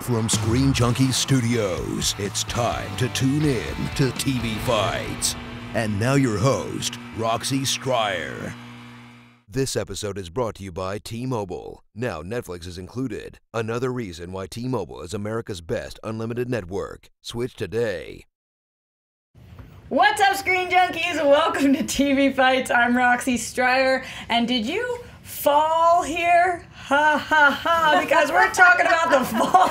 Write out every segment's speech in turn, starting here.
From Screen Junkie Studios, it's time to tune in to TV Fights. And now your host, Roxy Striar. This episode is brought to you by T-Mobile. Now Netflix is included. Another reason why T-Mobile is America's best unlimited network. Switch today. What's up, Screen Junkies? Welcome to TV Fights. I'm Roxy Striar. And did you fall here? Ha ha ha, because we're talking about the fall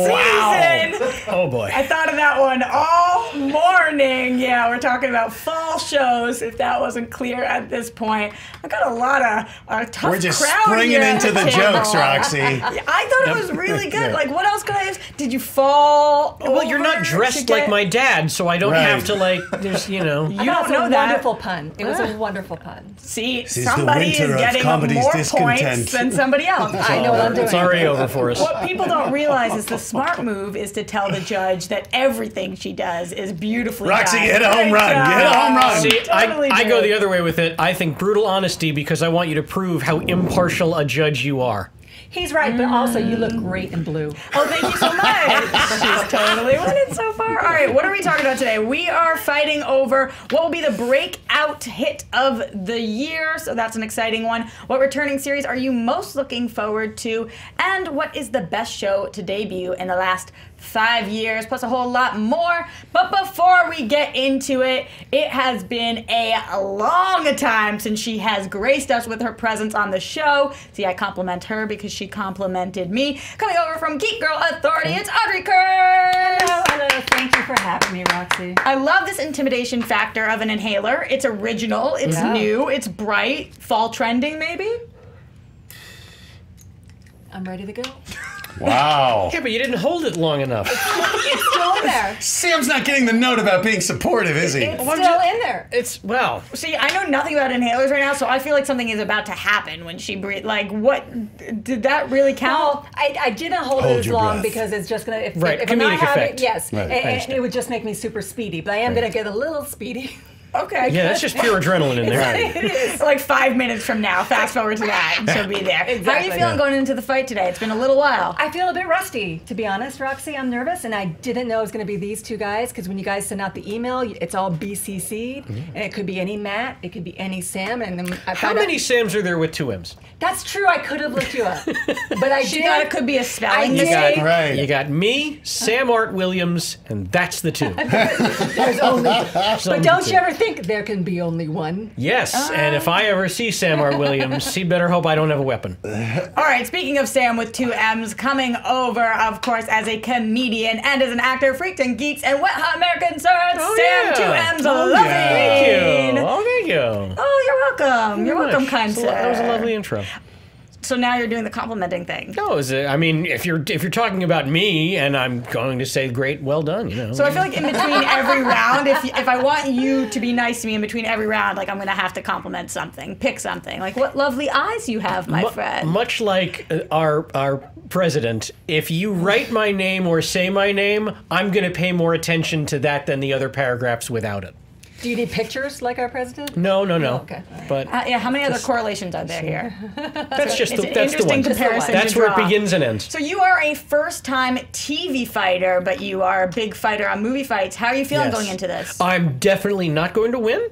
season. Oh boy. I thought of that one all morning. Yeah, we're talking about fall shows, if that wasn't clear at this point. I got a lot of tough crowd. We're just springing into the jokes, Roxy. I thought it was really good. Like, what else could I have? Did you fall? Well, you're not dressed like my dad, so I don't have to, like, there's, you know. You don't know that. Wonderful pun. It was a wonderful pun. See, somebody is getting more points than somebody else. I know what I'm doing. It's already over for us. What people don't realize is the smart move is to tell the judge that everything she does is beautifully Roxy, done. hit a home run. Get a home run. See, Totally I go the other way with it. I think brutal honesty because I want you to prove how impartial a judge you are. He's right, but also you look great in blue. Oh, thank you so much. She's totally winning so far. All right, what are we talking about today? We are fighting over what will be the breakout hit of the year, so that's an exciting one. What returning series are you most looking forward to? And what is the best show to debut in the last 5 years, plus a whole lot more. But before we get into it, it has been a long time since she has graced us with her presence on the show. See, I compliment her because she complimented me. Coming over from Geek Girl Authority, it's Audrey Kern. Hello, thank you for having me, Roxy. I love this intimidation factor of an inhaler. It's original, it's new, it's bright, fall trending maybe? I'm ready to go. Wow. Yeah, but you didn't hold it long enough. It's still in there. Sam's not getting the note about being supportive, is he? It's still in there. It's, well. See, I know nothing about inhalers right now, so I feel like something is about to happen when she breathes. Like, what? Did that really count? Well, I didn't hold it as long because it's just going to, if I'm not having, yes, and it would just make me super speedy, but I am going to get a little speedy. Okay. Yeah, that's just pure adrenaline in there. It is. Like 5 minutes from now, fast forward to that, and she'll be there. Exactly. How are you feeling going into the fight today? It's been a little while. I feel a bit rusty, to be honest, Roxy. I'm nervous, and I didn't know it was going to be these two guys, because when you guys send out the email, it's all BCC'd, and it could be any Matt, it could be any Sam, and then How many Sams are there with 2 M's? That's true, I could have looked you up. But I She thought it could be a spelling mistake. You got me, Sam Art Williams, and that's the 2. There's only, but don't you ever think there can be only one? Yes, and if I ever see Sam Art Williams, he better hope I don't have a weapon. All right, speaking of Sam with 2 M's, coming over, of course, as a comedian and as an actor, Freaks and Geeks and Wet Hot American Stars, Sam 2 M's Loving. Thank you. Oh, thank you. Oh, you're welcome. You're welcome, kind sir. That was a lovely intro. So now you're doing the complimenting thing. No, I mean, if you're talking about me, and I'm going to say, great, well done, you know. So I feel like in between every round, if I want you to be nice to me in between every round, like I'm gonna have to compliment something, pick something. Like, what lovely eyes you have, my friend. Much like our president, if you write my name or say my name, I'm gonna pay more attention to that than the other paragraphs without it. Do you need pictures like our president? No. Oh, okay. But yeah, how many other correlations are there here? that's just it's the, an that's the interesting one. comparison That's to where draw. it begins and ends. So you are a first-time TV fighter, but you are a big fighter on movie fights. How are you feeling going into this? I'm definitely not going to win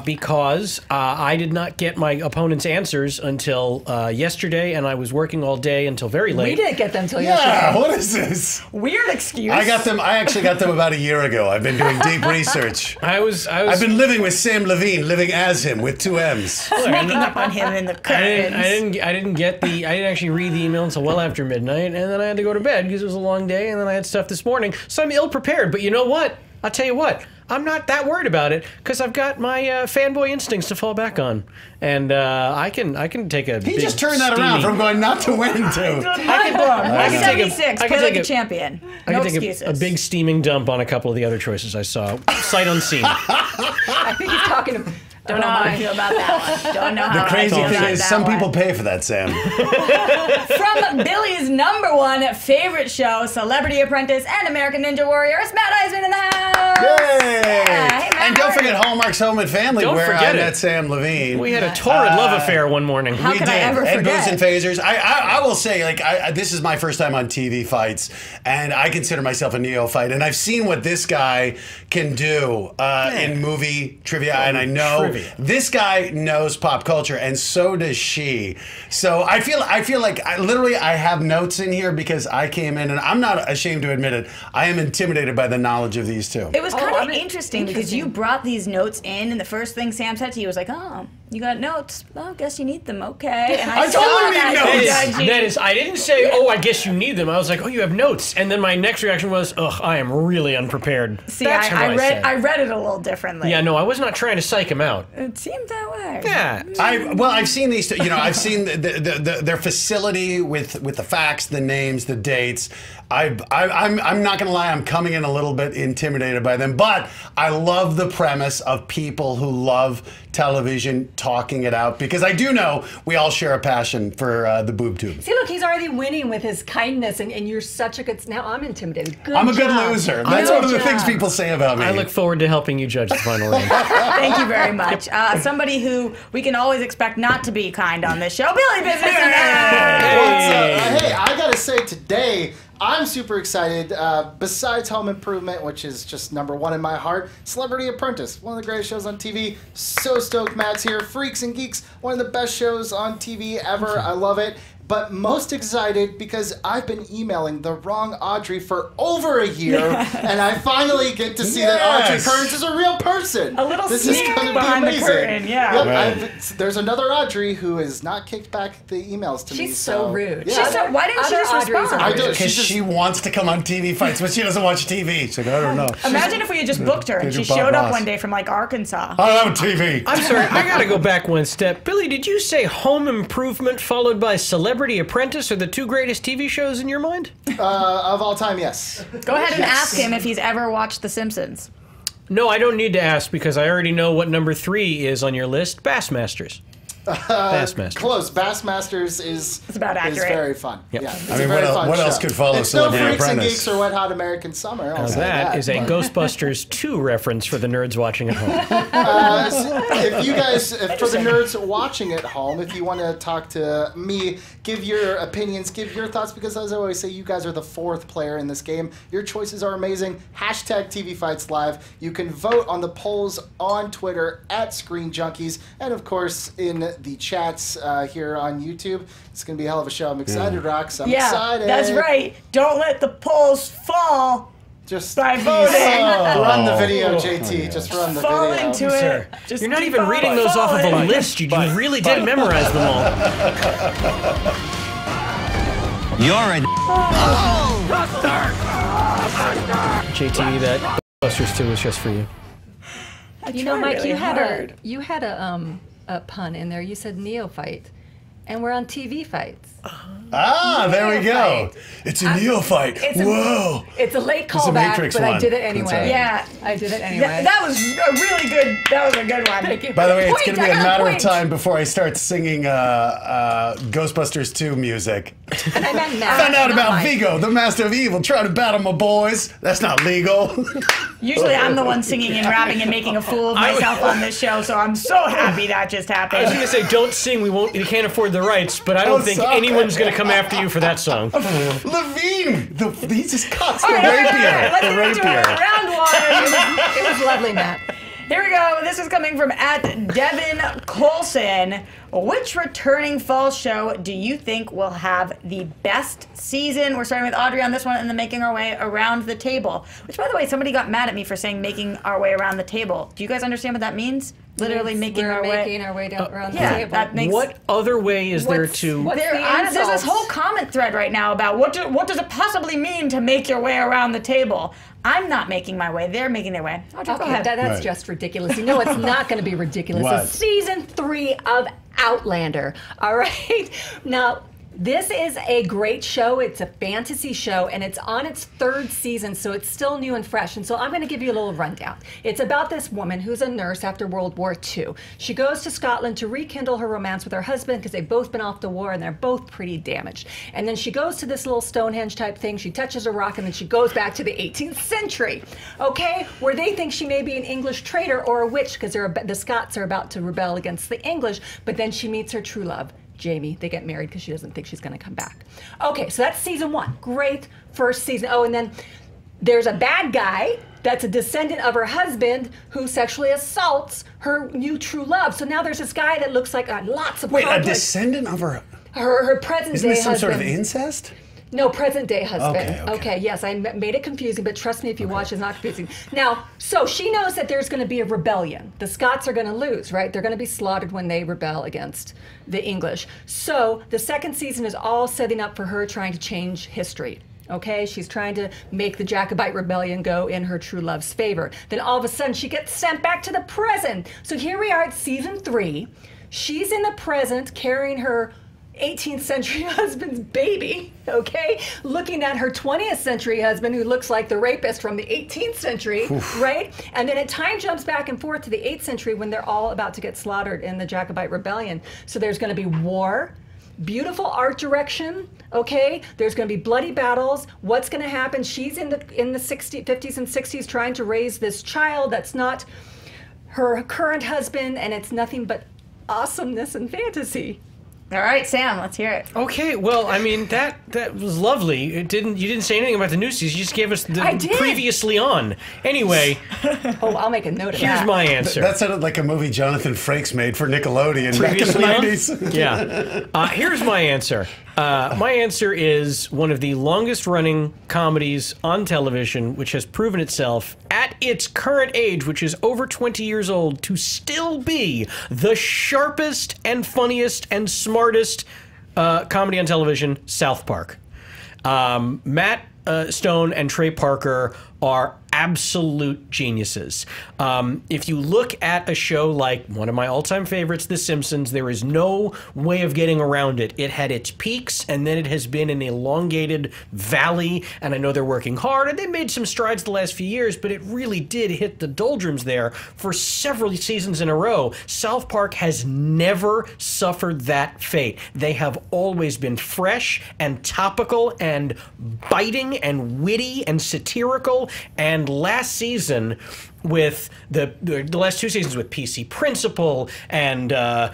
because I did not get my opponent's answers until yesterday, and I was working all day until very late. We didn't get them until yesterday. Yeah, what is this? Weird excuse. I actually got them about a year ago. I've been doing deep research. I've been living with Sam Levine, living as him with 2 M's. Sneaking up on him in the curtains. I didn't actually read the email until well after midnight, and then I had to go to bed because it was a long day, and then I had stuff this morning, so I'm ill prepared. But you know what? I'll tell you what. I'm not that worried about it because I've got my fanboy instincts to fall back on, and I can take a. He just turned that around from going not to win to. I can take 76. Play like a champion. No excuses. A big steaming dump on a couple of the other choices I saw, sight unseen. I think he's talking. Don't know how I feel about that one. Don't know how The crazy I feel thing about is, that some one. people pay for that, Sam. From Billy's #1 favorite show, Celebrity Apprentice and American Ninja Warrior, it's Matt Eisman in the house. Yay! Hey, Matt, And don't how are forget you? Hallmark's Home and Family, Don't where forget I it. met Sam Levine. We had a torrid love affair one morning. How We could I did. ever And forget? Booze and Phasers. I will say, like, this is my first time on TV fights, and I consider myself a neophyte. And I've seen what this guy can do in movie trivia, and I know Trivia. this guy knows pop culture, and so does she. So I feel like I have notes in here because I came in, and I'm not ashamed to admit it. I am intimidated by the knowledge of these two. It was kind I of mean, interesting because you brought these notes in, and the first thing Sam said to you was like, "Oh, you got notes? Well, guess you need them, okay?" And I saw totally need that, notes. judgy. That is, I didn't say, oh, I guess you need them. I was like, oh, you have notes. And then my next reaction was, ugh, I am really unprepared. See, That's how I read said. I read it a little differently. Yeah, no, I was not trying to psych him out. It seemed that way. Yeah. I've seen these. I've seen their facility with the facts, the names, the dates. I'm not gonna lie. I'm coming in a little bit intimidated by them, but I love the premise of people who love television talking it out because I do know we all share a passion for the boob tube. See, look, he's already winning with his kindness, and you're such a good. Now I'm intimidated. Good I'm a good job. loser. That's one of the Good things job. people say about me. I look forward to helping you judge the final round. Thank you very much. Somebody who we can always expect not to be kind on this show, Billy Business. Hey, I gotta say today, I'm super excited. Besides Home Improvement, which is just #1 in my heart, Celebrity Apprentice, one of the greatest shows on TV. So stoked Matt's here. Freaks and Geeks, one of the best shows on TV ever. I love it. But most excited because I've been emailing the wrong Audrey for over a year, and I finally get to see that Audrey Yes. Kearns is a real person. A little this sneak is gonna behind be the amazing. curtain, yeah. Yep, Right. there's another Audrey who has not kicked back the emails to me. She's so rude. Yeah, She's so, why didn't she Other just Audreys respond? are I do. because she wants to come on TV fights, but she doesn't watch TV. She's like, I don't know. Imagine if we had just booked her and she Bob showed up Ross. one day from like Arkansas. I love TV. I'm sorry, I gotta go back one step. Billy, did you say Home Improvement followed by Celebrity Apprentice are the two greatest TV shows in your mind? Of all time, yes. Go ahead and Yes. ask him if he's ever watched The Simpsons. No, I don't need to ask because I already know what #3 is on your list. Bassmasters. Bassmasters. Close. Bassmasters is about is accurate. very fun. Yep. Yeah, it's I a mean, very what fun else show. could follow It's no Celebrity Freaks and Apprentice? Geeks or Wet Hot American Summer. I'll Now say that is a Ghostbusters 2 reference for the nerds watching at home. If you guys, for the nerds watching at home, if you want to talk to me, give your opinions, give your thoughts, because as I always say, you guys are the 4th player in this game. Your choices are amazing. Hashtag TV Fights Live. You can vote on the polls on Twitter at Screen Junkies, and of course in the chats here on YouTube. It's going to be a hell of a show. I'm excited, Rox. I'm Yeah, excited. that's right. Don't let the polls fall. Just By please voting. run the video, JT. Just run the Fall video. into Sir, it. Just you're not keep even on reading those off of a falling. list. You really did memorize them all. You're a JT, that Ghostbusters 2 was just for you. You know, tried Mike, really you had hard. a pun in there. You said neophyte, and we're on TV fights. There we go. Neophyte. It's a neophyte. Whoa. It's a late It's a callback, Matrix but I one. did it That's anyway. right. Yeah. I did it anyway. That was a really good. That was a good one. Thank you. By the way, it's Point, going to be I a got matter of point. time before I start singing Ghostbusters 2 music. And I meant Matt, Found out not about Mike. Vigo, the master of evil, trying to battle my boys. That's not legal. Usually I'm the one singing and rapping and making a fool of myself on this show, so I'm so happy that just I was happened. gonna say, don't sing. We can't afford the rights, but I don't think sorry. anyone's gonna come after you for that song. Levine! He just cuts the All right, rapier. let's The move to rapier. round one. It was lovely, Matt. Here we go. This is coming from @Devin Colson. Which returning fall show do you think will have the best season? We're starting with Audrey on this one and then making our way around the table. Which, by the way, somebody got mad at me for saying making our way around the table. Do you guys understand what that means? Literally making We're our making way. our way down around Yeah, the table. that makes. What other way is there What's- to? what's There's the this insult? whole comment thread right now about what does it possibly mean to make your way around the table? I'm not making my way. They're making their way. Audrey, go Okay, ahead. that's Right. just ridiculous. You know it's not going to be ridiculous. What? It's season 3 of Outlander. All right? Now, This is a great show. It's a fantasy show, and it's on its 3rd season, so it's still new and fresh. And so I'm going to give you a little rundown. It's about this woman who's a nurse after World War II. She goes to Scotland to rekindle her romance with her husband because they've both been off the war and they're both pretty damaged. And then she goes to this little Stonehenge type thing. She touches a rock, and then she goes back to the 18th century, okay, where they think she may be an English traitor or a witch because the Scots are about to rebel against the English. But then she meets her true love, Jamie. They get married because she doesn't think she's going to come back. Okay, so that's season 1. Great first season. Oh, and then there's a bad guy that's a descendant of her husband who sexually assaults her new true love. So now there's this guy that looks like lots of Wait, conflict. a descendant of her present Isn't day this some husband. sort of incest? No, present day husband. Okay. Yes, I made it confusing, but trust me, if you watch, it's not confusing. Now, so she knows that there's going to be a rebellion. The Scots are going to lose, right? They're going to be slaughtered when they rebel against the English. So the 2nd season is all setting up for her trying to change history. Okay, she's trying to make the Jacobite rebellion go in her true love's favor. Then all of a sudden, she gets sent back to the present. So here we are at season 3. She's in the present carrying her 18th century husband's baby, okay? Looking at her 20th century husband who looks like the rapist from the 18th century, right? And then it time jumps back and forth to the 8th century when they're all about to get slaughtered in the Jacobite rebellion. So there's going to be war, beautiful art direction, okay? There's going to be bloody battles. What's going to happen? She's in the 50s and 60s trying to raise this child that's not her current husband, and it's nothing but awesomeness and fantasy. All right, Sam, let's hear it. Okay, well, I mean that was lovely. You didn't say anything about the new season. You just gave us the previously on. Anyway, oh, I'll make a note of that. Here's my answer. That sounded like a movie Jonathan Frakes made for Nickelodeon back in the Previously on? 90s. Yeah. Here's my answer. My answer is one of the longest running comedies on television, which has proven itself at its current age, which is over 20 years old, to still be the sharpest and funniest and smartest comedy on television, South Park. Matt Stone and Trey Parker are absolute geniuses. If you look at a show like one of my all-time favorites, The Simpsons, there is no way of getting around it. It had its peaks, and then it has been an elongated valley, and I know they're working hard, and they made some strides the last few years, but it really did hit the doldrums there for several seasons in a row. South Park has never suffered that fate. They have always been fresh and topical and biting and witty and satirical, and last season with the last 2 seasons with PC Principal and the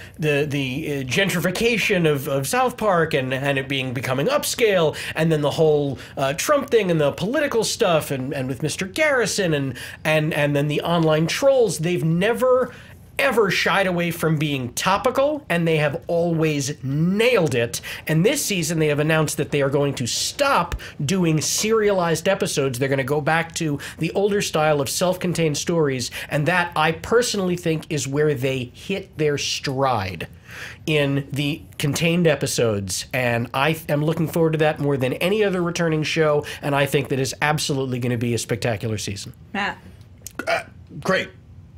gentrification of South Park and it becoming upscale, and then the whole Trump thing and the political stuff and with Mr. Garrison and then the online trolls, they've never ever shied away from being topical, and they have always nailed it. And this season they have announced that they are going to stop doing serialized episodes. They're going to go back to the older style of self-contained stories, and that I personally think is where they hit their stride in the contained episodes, and I am looking forward to that more than any other returning show, and I think that is absolutely going to be a spectacular season. Matt. Great.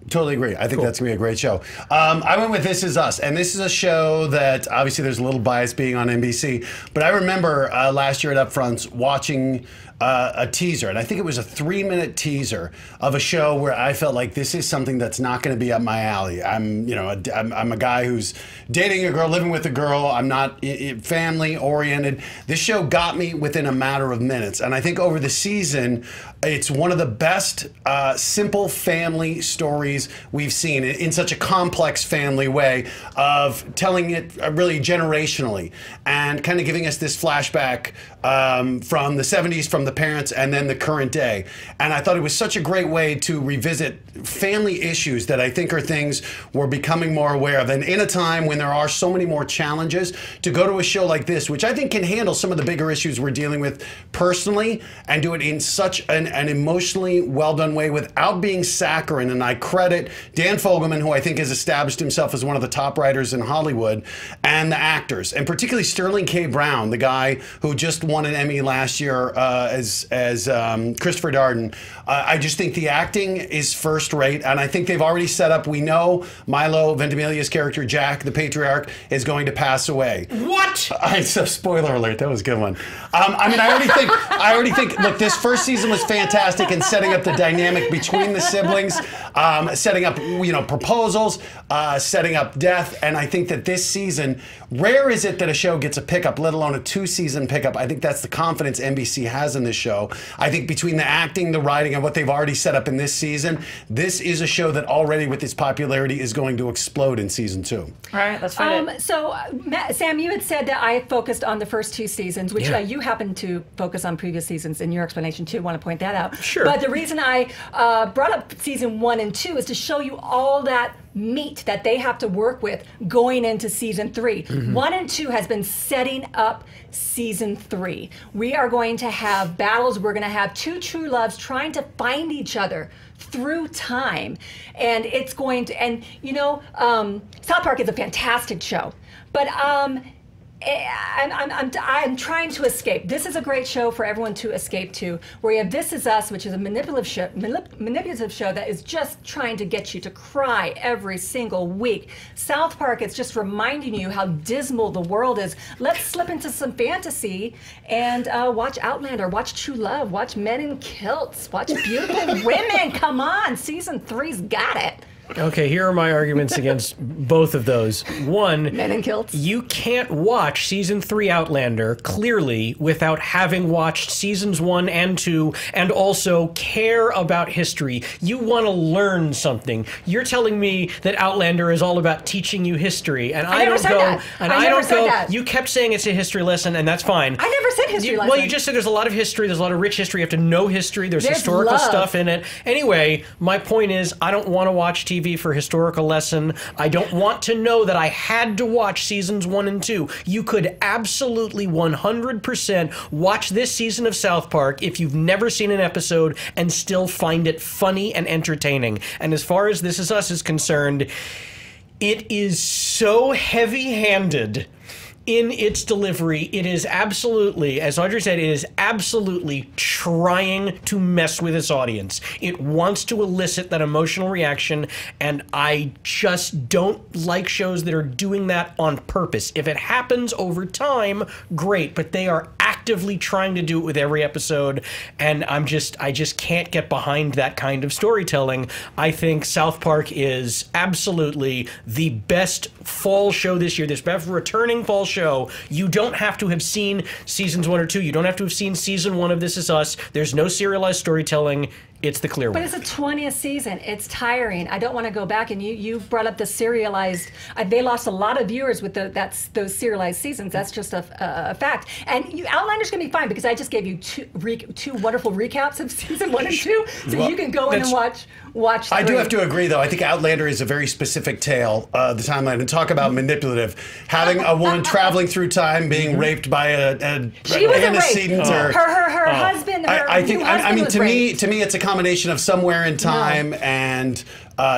Totally agree. I think that's going to be a great show. I went with This Is Us, and this is a show that obviously there's a little bias being on NBC, but I remember last year at Upfronts watching a teaser, and I think it was a 3-minute teaser of a show where I felt like this is something that's not going to be up my alley. I'm a guy who's dating a girl, living with a girl. I'm not family oriented. This show got me within a matter of minutes, and I think over the season, it's one of the best simple family stories we've seen in such a complex family way of telling it really generationally and kind of giving us this flashback from the 70s, from the parents, and then the current day. And I thought it was such a great way to revisit family issues that I think are things we're becoming more aware of. And in a time when there are so many more challenges, to go to a show like this, which I think can handle some of the bigger issues we're dealing with personally and do it in such an emotionally well-done way without being saccharine. And I credit Dan Fogelman, who I think has established himself as one of the top writers in Hollywood, and the actors, and particularly Sterling K. Brown, the guy who just won an Emmy last year as Christopher Darden. I just think the acting is first rate, and I think they've already set up. We know Milo Ventimiglia's character Jack, the patriarch, is going to pass away. What? So spoiler alert, that was a good one. I mean, I already think. Look, this first season was fantastic in setting up the dynamic between the siblings, setting up proposals, setting up death, and I think that this season, rare is it that a show gets a pickup, let alone a 2-season pickup. I think that's the confidence NBC has in this show. I think between the acting, the writing, and what they've already set up in this season, this is a show that already with its popularity is going to explode in season 2. All right, let's find it. So, Sam, you had said that I focused on the first 2 seasons, which you happen to focus on previous seasons in your explanation too. Want to point that out. Sure. But the reason I brought up season 1 and 2 is to show you all that meat that they have to work with going into season 3. 1 and 2 has been setting up season 3. We are going to have battles. We're going to have 2 true loves trying to find each other through time, and it's going to. And South Park is a fantastic show, but I'm trying to escape. This is a great show for everyone to escape to, where you have This Is Us, which is a manipulative show that is just trying to get you to cry every single week. South Park is just reminding you how dismal the world is. Let's slip into some fantasy and watch Outlander, watch True Love, watch Men in Kilts, watch beautiful women. Come on, season 3's got it. Okay, here are my arguments against both of those. One, Men in Kilts. You can't watch season 3 Outlander clearly without having watched seasons 1 and 2 and also care about history. You want to learn something. You're telling me that Outlander is all about teaching you history, and I don't go. And I don't go. You kept saying it's a history lesson, and that's fine. I never said history lesson. Well, you just said there's a lot of history. There's a lot of rich history. You have to know history. There's historical love. stuff in it. Anyway, my point is, I don't want to watch TV for historical lesson. I don't want to know that I had to watch seasons 1 and 2. You could absolutely 100% watch this season of South Park if you've never seen an episode and still find it funny and entertaining. And as far as This Is Us is concerned, it is so heavy-handed in its delivery. It is absolutely, as Audrey said, it is absolutely trying to mess with its audience. It wants to elicit that emotional reaction, and I just don't like shows that are doing that on purpose. If it happens over time, great, but they are actively trying to do it with every episode, and I just can't get behind that kind of storytelling. I think South Park is absolutely the best fall show this year, this best returning fall show. You don't have to have seen seasons 1 or 2. You don't have to have seen season 1 of This Is Us. There's no serialized storytelling. It's the clear one. But it's a 20th season. It's tiring. I don't want to go back. And you brought up the serialized. They lost a lot of viewers with those serialized seasons. That's just a fact. And Outlander's going to be fine because I just gave you two wonderful recaps of season 1 and 2, so you can go in and watch. I do have to agree, though. I think Outlander is a very specific tale, the timeline, and talk about manipulative. Having a woman traveling through time, being raped by a she wasn't raped. Her husband. I mean, to me, it's a combination of Somewhere in Time and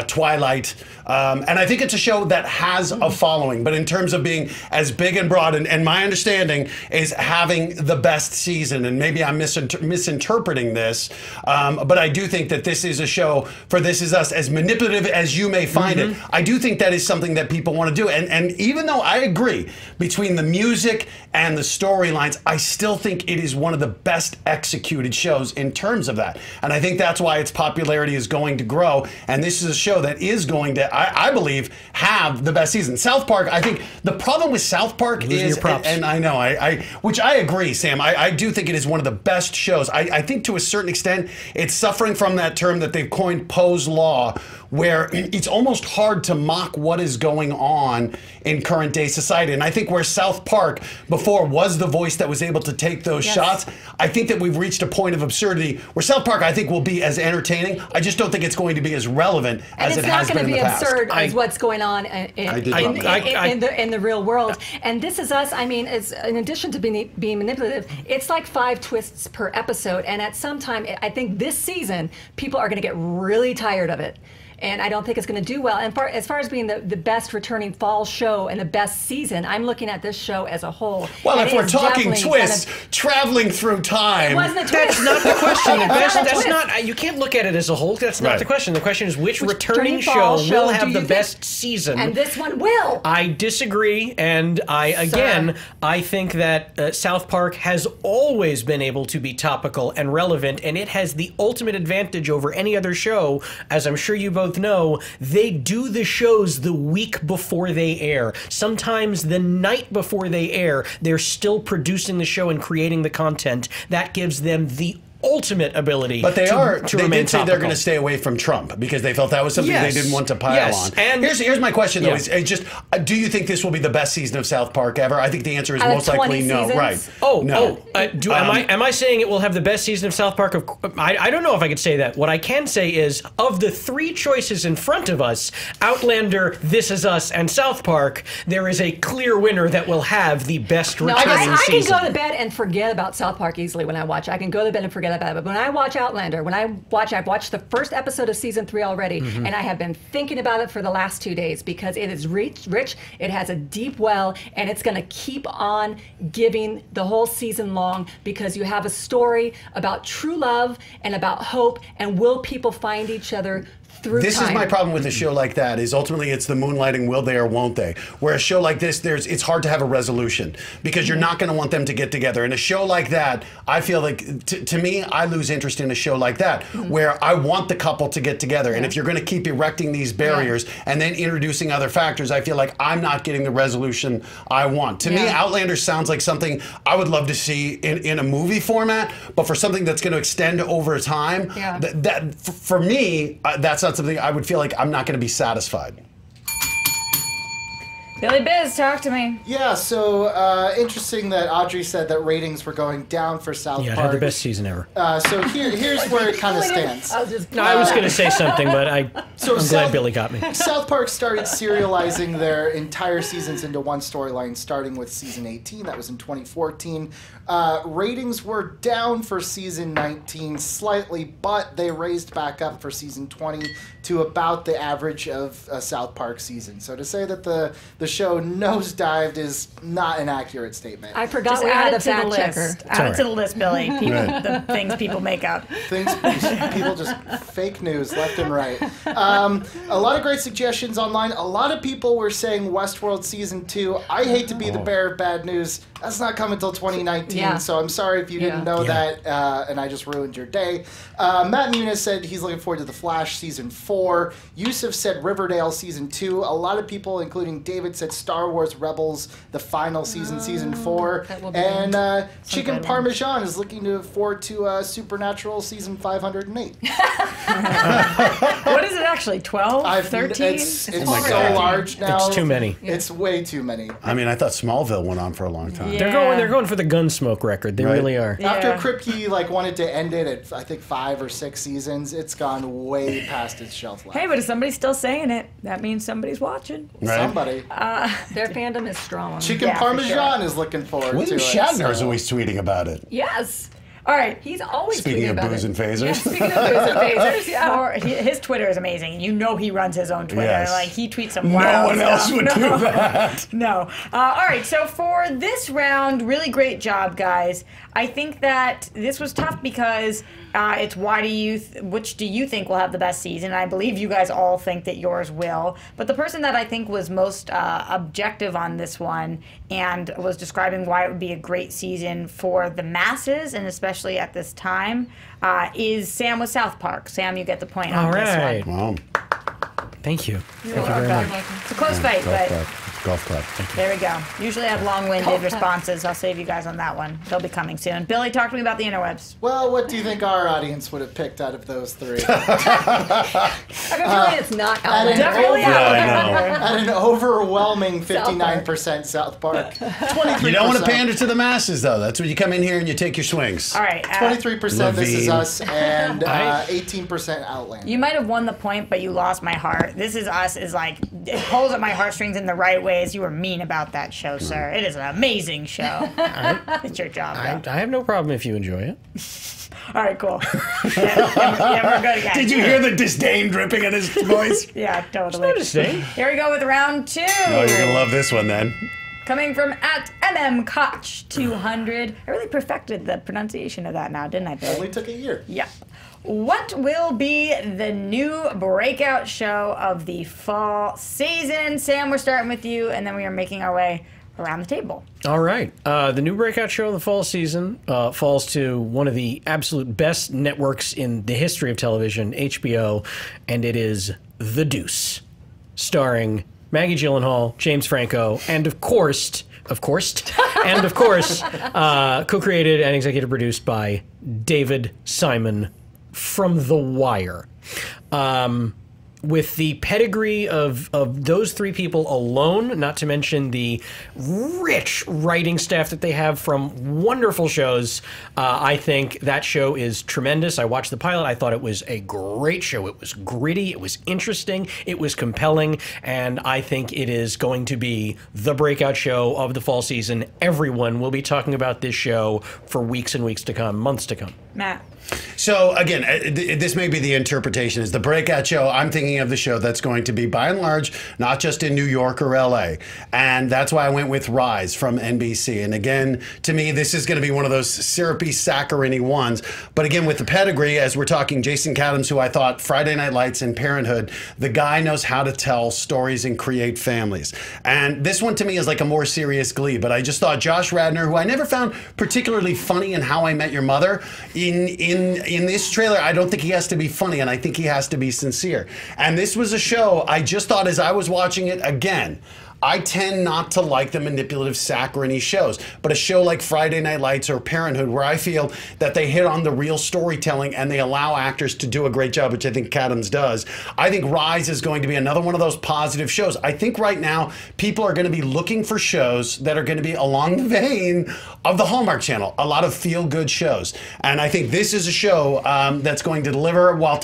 Twilight. And I think it's a show that has a following, but in terms of being as big and broad, and my understanding is having the best season, and maybe I'm misinterpreting this, but I do think that this is a show for This Is Us, as manipulative as you may find it. I do think that is something that people want to do. And even though I agree between the music and the storylines, I still think it is one of the best executed shows in terms of that. And I think that's why its popularity is going to grow. And this is a show that is going to, I believe, have the best season. South Park, I think the problem with South Park is, and I know, which I agree, Sam, I do think it is one of the best shows. I think to a certain extent, it's suffering from that term that they've coined Poe's Law, where it's almost hard to mock what is going on in current day society. And I think where South Park before was the voice that was able to take those shots, I think that we've reached a point of absurdity where South Park, I think, will be as entertaining. I just don't think it's going to be as relevant as it has been in the past. And it's not going to be absurd as what's going on in the real world. And This Is Us, I mean, is, in addition to being manipulative, it's like 5 twists per episode. And at some time, I think this season, people are going to get really tired of it. and I don't think it's going to do well. And as far as being the best returning fall show and the best season, I'm looking at this show as a whole. Well, And if it we're is talking definitely twists, traveling through time. It wasn't a twist. That's not the question. That's twist. not. You can't look at it as a whole. That's not Right. the question. The question is which returning returning fall show show will do have you the think- best season. And this one will. I disagree, and I think that South Park has always been able to be topical and relevant, and it has the ultimate advantage over any other show. As I'm sure you both know, they do the shows the week before they air. Sometimes the night before they air, they're still producing the show and creating the content. That gives them the ultimate ability But they to did remain say topical. they're going to stay away from Trump because they felt that was something Yes. they didn't want to pile Yes. on. And- Here's my question, though. Yeah. Is just, do you think this will be the best season of South Park ever? I think the answer is Out of most likely 20 no. seasons? Right. Oh, No. am I saying it will have the best season of South Park? I don't know if I could say that. What I can say is, of the three choices in front of us, Outlander, This Is Us, and South Park, there is a clear winner that will have the best No, returning I can season. go to bed and forget about South Park easily when I watch. I can go to bed and forget about it. But when I watch Outlander, I've watched the first episode of season 3 already, Mm-hmm. and I have been thinking about it for the last 2 days because it is rich, it has a deep well, and it's going to keep on giving the whole season long because you have a story about true love and about hope, and will people find each other through This time. is my problem with a show like that. Is ultimately it's the moonlighting, will they or won't they? Where a show like this, it's hard to have a resolution because you're not going to want them to get together. And a show like that, I feel like to me, I lose interest in a show like that where I want the couple to get together. And if you're going to keep erecting these barriers and then introducing other factors, I feel like I'm not getting the resolution I want. To me, Outlander sounds like something I would love to see in a movie format, but for something that's going to extend over time, for me, that's not something I would feel like I'm not going to be satisfied. Billy Biz, talk to me. Yeah, so interesting that Audrey said that ratings were going down for South Yeah, it Park. had the best season ever. So here's where it kind of stands. I was just No, I was going to say something, but I'm South- glad Billy got me. South Park started serializing their entire seasons into one storyline, starting with season 18. That was in 2014. Ratings were down for season 19 slightly, but they raised back up for season 20 to about the average of a South Park season. So to say that the show nosedived is not an accurate statement. I forgot Just we add had it a to the fact list. checker. Add it to the list, Billy. People, Right. the things people make up. Things people just fake news left and right. A lot of great suggestions online. A lot of people were saying Westworld season 2. I hate to be the bearer of bad news. That's not coming until 2019. Yeah. So I'm sorry if you didn't know that, and I just ruined your day. Matt Muniz said he's looking forward to The Flash season 4. Yusuf said Riverdale season 2. A lot of people, including David, said Star Wars Rebels, the final season, season 4. that will be And Chicken good Parmesan is looking forward to Supernatural season 508. What is it actually? 12? 13? It's so God. large now. It's too many. It's way too many. I mean, I thought Smallville went on for a long time. Yeah. They're going for the Gunsmoke record. They Right. really are. After Yeah. Kripke wanted to end it at I think 5 or 6 seasons, it's gone way past its shelf life. Hey, but if somebody's still saying it, that means somebody's watching. Right? Somebody. Their fandom is strong. Chicken yeah, for Parmesan is looking forward William to Shatner's it. so- always tweeting about it. Yes. All right. He's always Speaking tweeting of about booze it. and phasers. Yeah, speaking of booze and phasers, yeah. Or his Twitter is amazing. You know he runs his own Twitter. Yes. Like he tweets some No wild one else stuff. would do that. No. All right. So for this round, really great job, guys. I think that this was tough because it's which do you think will have the best season? I believe you guys all think that yours will. But the person that I think was most objective on this one and was describing why it would be a great season for the masses and especially at this time is Sam with South Park. Sam, you get the point on All this right. one. Wow. Thank you. Thank you You're very welcome. much. It's a close fight, but Golf club. there we go. Usually I have long-winded responses. I'll save you guys on that one. They'll be coming soon. Billy, talk to me about the interwebs. Well, what do you think our audience would have picked out of those 3? I have a feeling it's not at, an Outlander. Definitely over- Outlander. at an overwhelming 59% South Park. 23%. You don't want to pander to the masses, though. That's when you come in here and you take your swings. All right. 23% This Is Levine. Us, and 18% Outlander. You might have won the point, but you lost my heart. This Is Us is like, it pulls at my heartstrings in the right ways. You were mean about that show, sir. It is an amazing show. It's your job, though. I have no problem if you enjoy it. All right, cool. Yeah, we're good again. Did you hear the disdain dripping in his voice? Yeah, totally. No disdain. Here we go with round 2. Oh, you're gonna love this one then. Coming from at mmkoch200. I really perfected the pronunciation of that now, didn't I, Billy? Only took a year. Yep. What will be the new breakout show of the fall season? Sam, we're starting with you, and then we are making our way around the table. All right. The new breakout show of the fall season falls to one of the absolute best networks in the history of television, HBO, and it is The Deuce, starring Maggie Gyllenhaal, James Franco, and of course, co-created and executive produced by David Simon from The Wire. With the pedigree of those 3 people alone, not to mention the rich writing staff that they have from wonderful shows, I think that show is tremendous. I watched the pilot. I thought it was a great show. It was gritty. It was interesting. It was compelling. And I think it is going to be the breakout show of the fall season. Everyone will be talking about this show for weeks and weeks to come, months to come. Matt. So again, this may be the interpretation is the breakout show. I'm thinking of the show that's going to be by and large, not just in New York or LA. And that's why I went with Rise from NBC. And again, to me, this is going to be one of those syrupy, saccharine ones. But again, with the pedigree, as we're talking Jason Katims, who I thought Friday Night Lights and Parenthood, the guy knows how to tell stories and create families. And this one to me is like a more serious Glee. But I just thought Josh Radnor, who I never found particularly funny in How I Met Your Mother, in this trailer, I don't think he has to be funny, and I think he has to be sincere. And this was a show I just thought as I was watching it again, I tend not to like the manipulative, saccharine shows, but a show like Friday Night Lights or Parenthood, where I feel that they hit on the real storytelling and they allow actors to do a great job, which I think Katims does. I think Rise is going to be another one of those positive shows. I think right now people are going to be looking for shows that are going to be along the vein of the Hallmark Channel, a lot of feel-good shows. And I think this is a show that's going to deliver while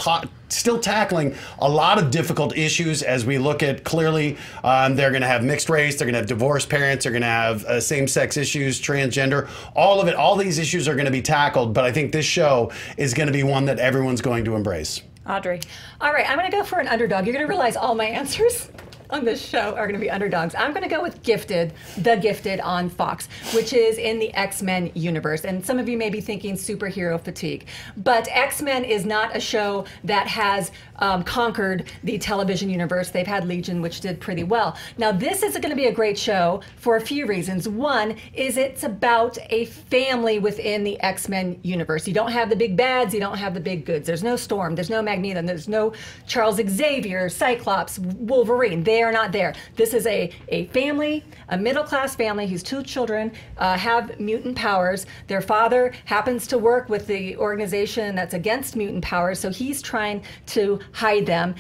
still tackling a lot of difficult issues as we look at clearly they're going to have mixed race, they're going to have divorced parents, they're going to have same-sex issues, transgender, all of it. All these issues are going to be tackled, but I think this show is going to be one that everyone's going to embrace. Audrey. All right, I'm going to go for an underdog. You're going to realize all my answers on this show are going to be underdogs. I'm going to go with Gifted, The Gifted on Fox, which is in the X-Men universe. And some of you may be thinking superhero fatigue, but X-Men is not a show that has conquered the television universe. They've had Legion, which did pretty well. Now, this is going to be a great show for a few reasons. One is it's about a family within the X-Men universe. You don't have the big bads, you don't have the big goods. There's no Storm, there's no Magneto, there's no Charles Xavier, Cyclops, Wolverine. They are not there. This is a family, a middle-class family whose 2 children have mutant powers. Their father happens to work with the organization that's against mutant powers, so he's trying to hide them.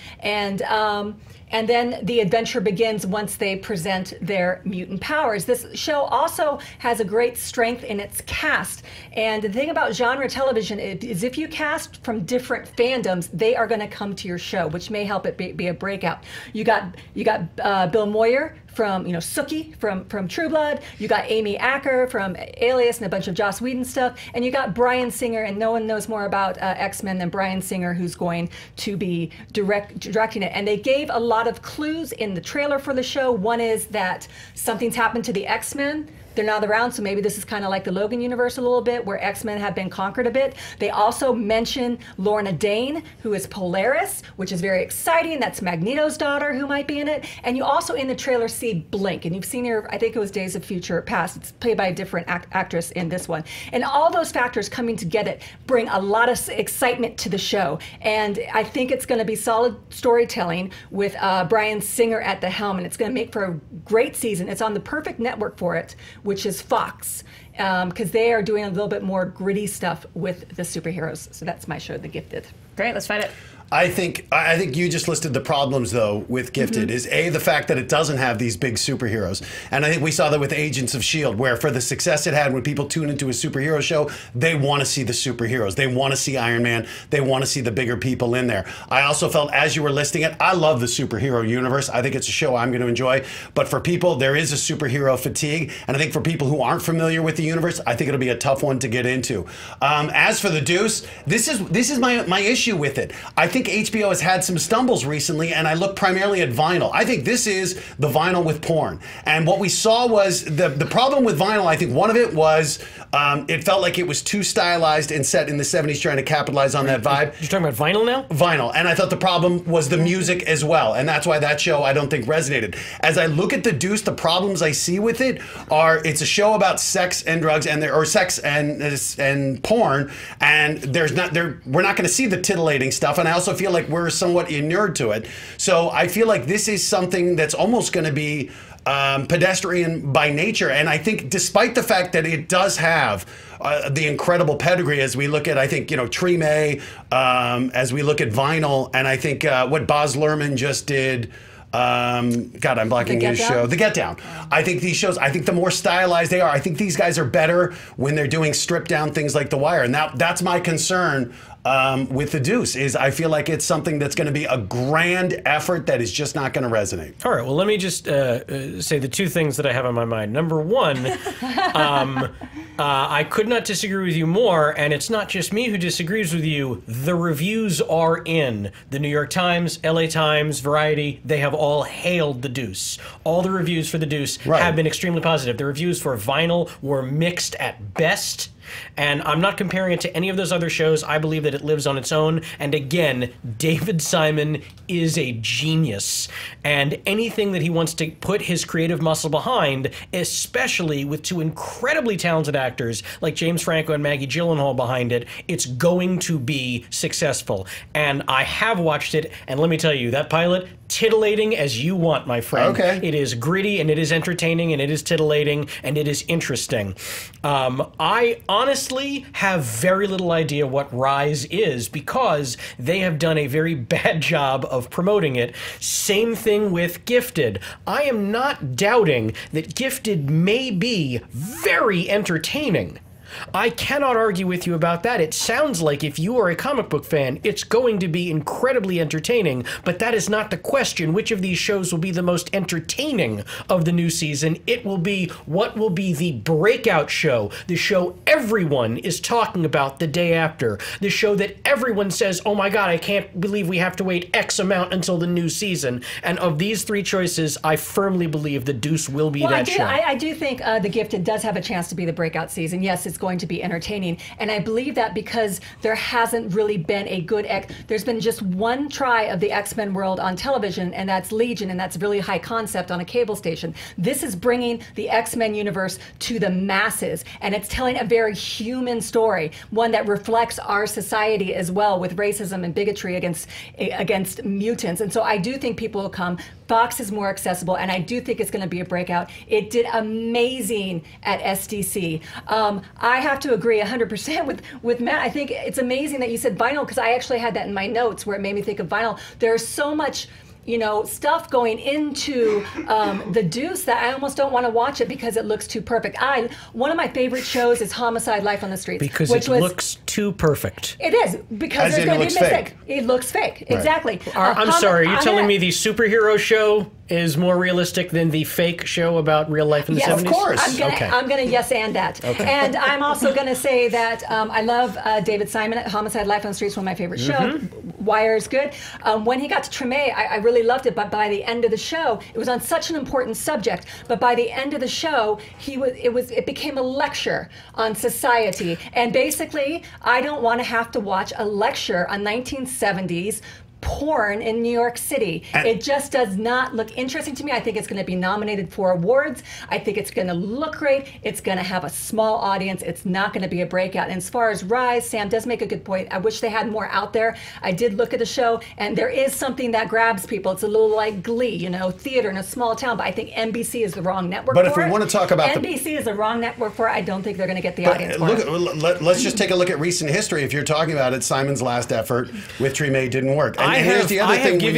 And then the adventure begins once they present their mutant powers. This show also has a great strength in its cast. And the thing about genre television is if you cast from different fandoms, they are going to come to your show, which may help it be a breakout. You got Bill Moyer from Sookie from True Blood. You got Amy Acker from Alias and a bunch of Joss Whedon stuff, and you got Bryan Singer, and no one knows more about X-Men than Bryan Singer, who's going to be directing it. And they gave a lot of clues in the trailer for the show. One is that something's happened to the X-Men. They're not around, so maybe this is kind of like the Logan universe a little bit, where X-Men have been conquered a bit. They also mention Lorna Dane, who is Polaris, which is very exciting. That's Magneto's daughter who might be in it. And you also in the trailer see Blink, and you've seen her, I think it was Days of Future Past. It's played by a different actress in this one. And all those factors coming together bring a lot of excitement to the show. And I think it's going to be solid storytelling with Bryan Singer at the helm, and it's going to make for a great season. It's on the perfect network for it, which is Fox, because they are doing a little bit more gritty stuff with the superheroes. So that's my show, The Gifted. Great, let's fight it. I think you just listed the problems though with Gifted is the fact that it doesn't have these big superheroes, and I think we saw that with Agents of S.H.I.E.L.D., where for the success it had when people tune into a superhero show, they want to see the superheroes, they want to see Iron Man, they want to see the bigger people in there. I also felt as you were listing it, I love the superhero universe. I think it's a show I'm going to enjoy, but for people there is a superhero fatigue, and I think for people who aren't familiar with the universe, I think it'll be a tough one to get into. As for the Deuce, this is my issue with it. I think HBO has had some stumbles recently, and I look primarily at vinyl. I think this is the vinyl with porn. And what we saw was the problem with vinyl, I think one of it was it felt like it was too stylized and set in the 70s trying to capitalize on that vibe. You're talking about vinyl now? Vinyl. And I thought the problem was the music as well. And that's why that show I don't think resonated. As I look at The Deuce, the problems I see with it are it's a show about sex and drugs or sex and porn, and we're not going to see the titillating stuff, and I also feel like we're somewhat inured to it. So I feel like this is something that's almost going to be pedestrian by nature, and I think despite the fact that it does have the incredible pedigree as we look at, I think, Tree May, as we look at vinyl, and I think what Baz Luhrmann just did, God, I'm blocking his show. The Get Down. I think these shows, I think the more stylized they are, I think these guys are better when they're doing stripped down things like The Wire. And that's my concern with The Deuce, is I feel like it's something that's going to be a grand effort that is just not going to resonate. All right, well, let me just say the two things that I have on my mind. Number one, I could not disagree with you more, and it's not just me who disagrees with you. The reviews are in. The New York Times, LA Times, Variety, they have all hailed The Deuce. All the reviews for The Deuce have been extremely positive. The reviews for Vinyl were mixed at best. And I'm not comparing it to any of those other shows. I believe that it lives on its own. And again, David Simon is a genius. And anything that he wants to put his creative muscle behind, especially with two incredibly talented actors like James Franco and Maggie Gyllenhaal behind it, it's going to be successful. And I have watched it, and let me tell you, that pilot, titillating as you want, my friend. Okay. It is gritty, and it is entertaining, and it is titillating, and it is interesting. I honestly have very little idea what Rise is, because they have done a very bad job of promoting it. Same thing with Gifted. I am not doubting that Gifted may be very entertaining. I cannot argue with you about that. It sounds like if you are a comic book fan, it's going to be incredibly entertaining, but that is not the question. Which of these shows will be the most entertaining of the new season? It will be what will be the breakout show, the show everyone is talking about the day after, the show that everyone says, oh my God, I can't believe we have to wait X amount until the new season. And of these three choices, I firmly believe The Deuce will be that show. I do think The Gifted does have a chance to be the breakout season. Yes, it's going to be entertaining, and I believe that because there hasn't really been a good there's been just one try of the X-Men world on television, and that's Legion, and that's really high concept on a cable station. This is bringing the X-Men universe to the masses, and it's telling a very human story, one that reflects our society as well, with racism and bigotry against mutants. And so I do think people will come. Fox is more accessible, and I do think it's going to be a breakout. It did amazing at SDC. I have to agree 100% with Matt. I think it's amazing that you said vinyl, because I actually had that in my notes where it made me think of vinyl. There's so much stuff going into The Deuce that I almost don't want to watch it because it looks too perfect. One of my favorite shows is Homicide: Life on the Streets. Because it looks too perfect. It is, because there's going to be a mistake. It looks fake, exactly. I'm sorry, you're telling me the superhero show is more realistic than the fake show about real life in the 70s? Of course. I'm gonna yes and that. Okay. And I'm also gonna say that I love David Simon. Homicide: Life on the Streets, one of my favorite shows. Wire is good. When he got to Treme, I really loved it, but by the end of the show, it was on such an important subject, but by the end of the show, it became a lecture on society. And basically, I don't want to have to watch a lecture on 1970s porn in New York City. It just does not look interesting to me. I think it's going to be nominated for awards. I think it's going to look great. It's going to have a small audience. It's not going to be a breakout. And as far as Rise, Sam does make a good point. I wish they had more out there. I did look at the show, and there is something that grabs people. It's a little like Glee, you know, theater in a small town, but I think NBC is the wrong network But for if we it. want to talk about NBC is the wrong network for it. I don't think they're going to get the audience for it. Let's just take a look at recent history. If you're talking about it, Simon's last effort with Tree Mate didn't work. And here's the other thing. When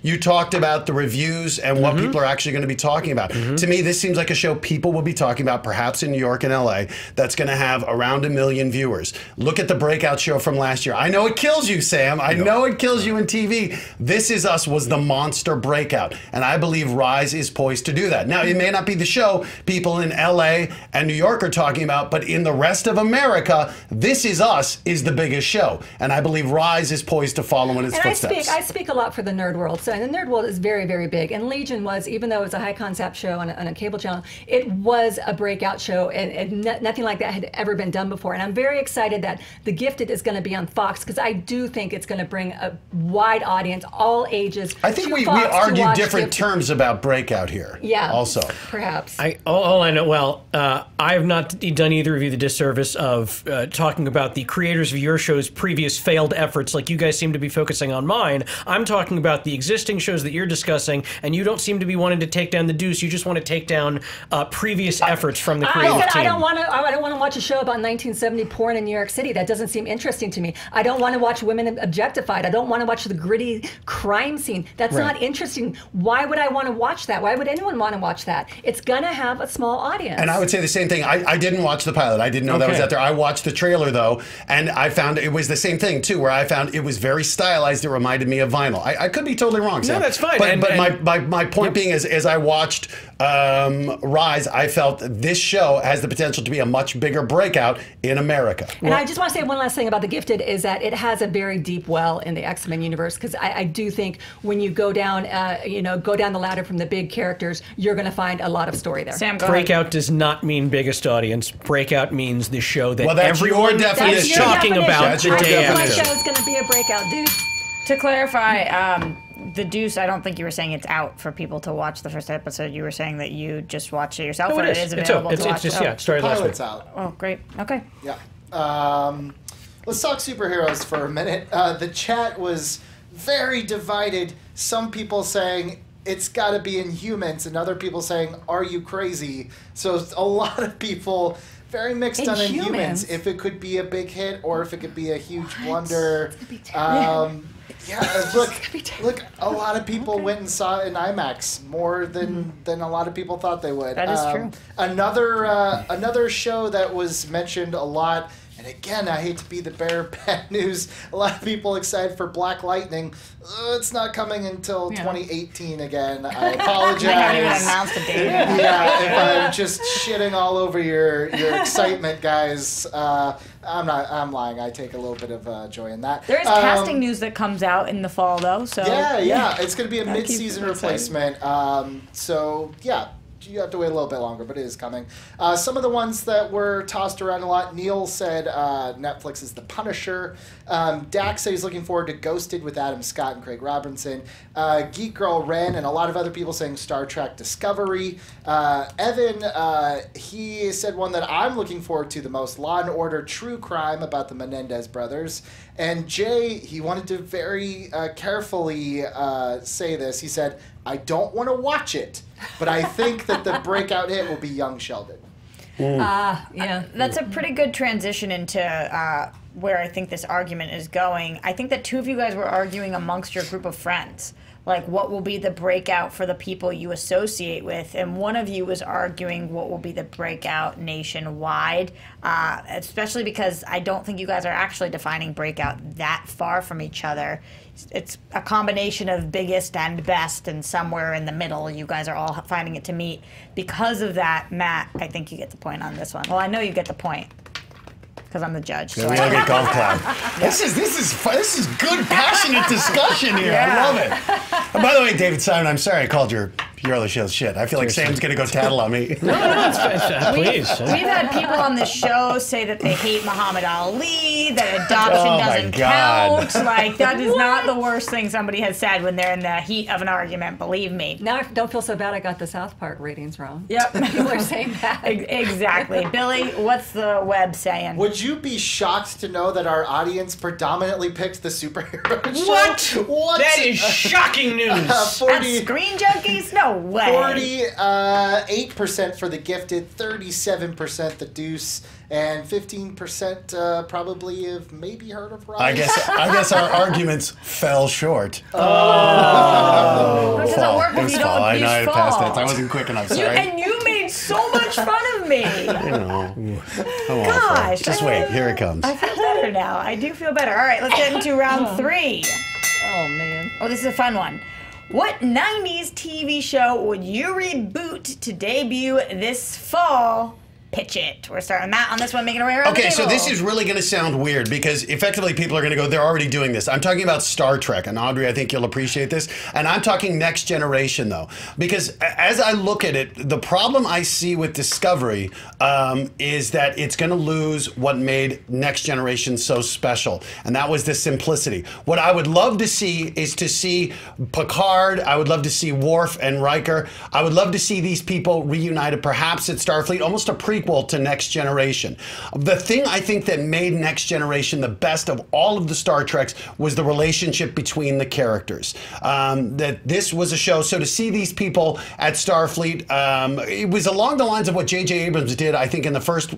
you talked about the reviews and what people are actually going to be talking about. To me, this seems like a show people will be talking about, perhaps in New York and LA, that's going to have around 1 million viewers. Look at the Breakout show from last year. I know it kills you, Sam. I know it kills you in TV. This Is Us was the monster breakout, and I believe Rise is poised to do that. Now, it may not be the show people in LA and New York are talking about, but in the rest of America, This Is Us is the biggest show, and I believe Rise is poised to follow in its footsteps. I speak a lot for the nerd world. So, and the nerd world is very, very big. And Legion was, even though it was a high concept show on a cable channel, it was a breakout show, and nothing like that had ever been done before. And I'm very excited that The Gifted is going to be on Fox, because I do think it's going to bring a wide audience, all ages. I think we argue different terms about Breakout here. Yeah. Also. Perhaps. All I know, well, I have not done either of you the disservice of talking about the creators of your show's previous failed efforts like you guys seem to be focusing on mine. I'm talking about the existing shows that you're discussing, and you don't seem to be wanting to take down the Deuce. You just want to take down previous efforts from the creative team. I don't want to watch a show about 1970 porn in New York City. That doesn't seem interesting to me. I don't want to watch women objectified. I don't want to watch the gritty crime scene. That's not interesting. Why would I want to watch that? Why would anyone want to watch that? It's going to have a small audience. And I would say the same thing. I didn't watch the pilot. I didn't know that was out there. I watched the trailer, though, and I found it was the same thing, too, where I found it was very stylized. It reminded me of vinyl. I could be totally wrong, Sam. No, that's fine. But my point being is, as I watched Rise, I felt this show has the potential to be a much bigger breakout in America. And I just want to say one last thing about The Gifted is that it has a very deep well in the X-Men universe, because I do think when you go down, go down the ladder from the big characters, you're going to find a lot of story there. Sam, go Breakout ahead. does not mean biggest audience. Breakout means the show that that's everyone your definition. is talking about the day My after. show is going to be a breakout, dude. To clarify, The Deuce, I don't think you were saying it's out for people to watch the first episode. You were saying that you just watched it yourself, No, or it is is. available It's to watch. just, it started last week. Pilot's out. Oh, great. Okay. Yeah. Let's talk superheroes for a minute. The chat was very divided. Some people saying it's got to be Inhumans, and other people saying, are you crazy? So a lot of people very mixed on Inhumans, if it could be a big hit or if it could be a huge blunder. Look, a lot of people went and saw it in IMAX more than a lot of people thought they would. That is true. Another show that was mentioned a lot, and again, I hate to be the bearer of bad news, a lot of people excited for Black Lightning. It's not coming until 2018 again. I apologize. They haven't even announced a date. Yeah, if I'm just shitting all over your excitement, guys, I'm lying. I take a little bit of joy in that. There is casting news that comes out in the fall, though. So yeah, it's going to be a That keeps mid-season people excited. replacement. So yeah. You have to wait a little bit longer, but it is coming. Some of the ones that were tossed around a lot. Neil said Netflix is The Punisher. Dax said he's looking forward to Ghosted with Adam Scott and Craig Robinson. Geek Girl Ren and a lot of other people saying Star Trek Discovery. Evan, he said one that I'm looking forward to the most, Law and Order True Crime about the Menendez brothers. And Jay, he wanted to very carefully say this. He said, I don't want to watch it, but I think that the breakout hit will be Young Sheldon. Yeah. That's a pretty good transition into where I think this argument is going. I think that two of you guys were arguing amongst your group of friends, like what will be the breakout for the people you associate with, and one of you was arguing what will be the breakout nationwide, especially because I don't think you guys are actually defining breakout that far from each other. It's a combination of biggest and best, and somewhere in the middle you guys are all finding it to meet. Because of that, Matt, I think you get the point on this one. Well, I know you get the point because I'm the judge. So We all get golf clap. This is good, passionate discussion here. I love it. And by the way, David Simon, I'm sorry I called your You're really shit. I feel like Sam's going to go tattle on me. Please. We've had people on the show say that they hate Muhammad Ali, that adoption doesn't count. Like, that is not the worst thing somebody has said when they're in the heat of an argument, believe me. Now I don't feel so bad I got the South Park ratings wrong. Yep. People are saying that. Exactly. Billy, what's the web saying? Would you be shocked to know that our audience predominantly picked the superhero show? What? That is shocking news. 40, Screen Junkies? No way. 48% for The Gifted, 37% The Deuce, and 15% probably have maybe heard of Rise. I guess our arguments fell short. How does it work if It was you fall. don't I use know I had fall? passed it. I wasn't quick enough. Sorry. And you made so much fun of me. I'm Gosh, awful. Just wait. Here it comes. I feel better now. I do feel better. All right, let's get into round 3. Oh, man. Oh, this is a fun one. What 90s TV show would you reboot to debut this fall? Pitch it. We're starting Matt on this one, making our way around the Okay, so table. this is really going to sound weird because effectively people are going to go, they're already doing this. I'm talking about Star Trek, and Audrey, I think you'll appreciate this. And I'm talking Next Generation, though, because as I look at it, the problem I see with Discovery is that it's going to lose what made Next Generation so special, and that was the simplicity. What I would love to see is to see Picard. I would love to see Worf and Riker. I would love to see these people reunited, perhaps at Starfleet, almost a prequel to Next Generation. The thing I think that made Next Generation the best of all of the Star Treks was the relationship between the characters. That this was a show, so to see these people at Starfleet, it was along the lines of what J.J. Abrams did, I think, in the first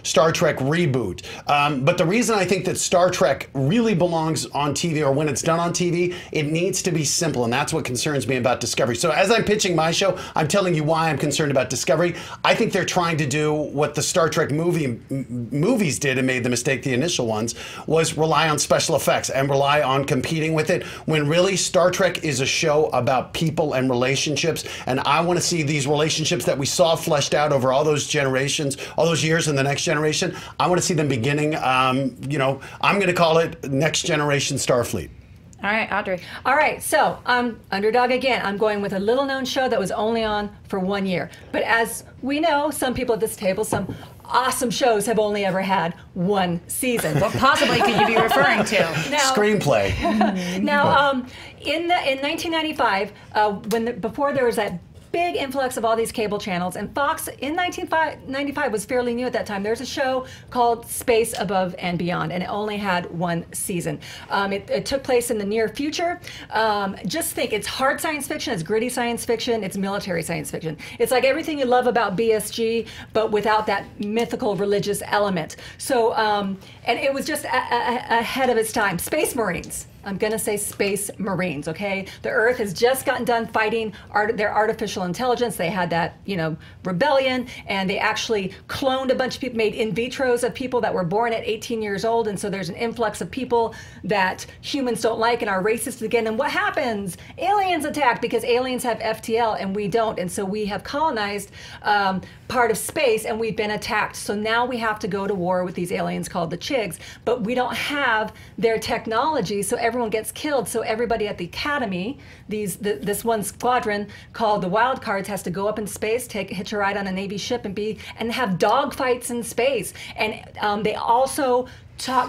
Star Trek reboot. But the reason I think that Star Trek really belongs on TV, or when it's done on TV, it needs to be simple, and that's what concerns me about Discovery. So as I'm pitching my show, I'm telling you why I'm concerned about Discovery. I think they're trying to do what the Star Trek movies did and made the mistake, the initial ones, was rely on special effects and rely on competing with it, when really Star Trek is a show about people and relationships. And I want to see these relationships that we saw fleshed out over all those generations, all those years in the Next Generation. I want to see them beginning, I'm going to call it Next Generation Starfleet. All right, Audrey. All right, so underdog again. I'm going with a little-known show that was only on for 1 year. But as we know, some people at this table, some awesome shows have only ever had 1 season. What possibly could you be referring to? Now, Screenplay. now, in 1995, before there was that big influx of all these cable channels, and Fox in 1995 was fairly new at that time. There's a show called Space Above and Beyond, and it only had 1 season. It took place in the near future. Just think, it's hard science fiction, it's gritty science fiction, it's military science fiction. It's like everything you love about BSG, but without that mythical religious element. So, and it was just ahead of its time. Space Marines. I'm going to say Space Marines, okay? The Earth has just gotten done fighting their artificial intelligence. They had that, rebellion, and they actually cloned a bunch of people, made in vitros of people that were born at 18 years old, and so there's an influx of people that humans don't like and are racist again. And what happens? Aliens attack, because aliens have FTL and we don't, and so we have colonized part of space and we've been attacked. So now we have to go to war with these aliens called the Chigs, but we don't have their technology, so everyone gets killed. So everybody at the academy, this one squadron called the Wild Cards, has to go up in space, hitch a ride on a Navy ship, and have dogfights in space. And they also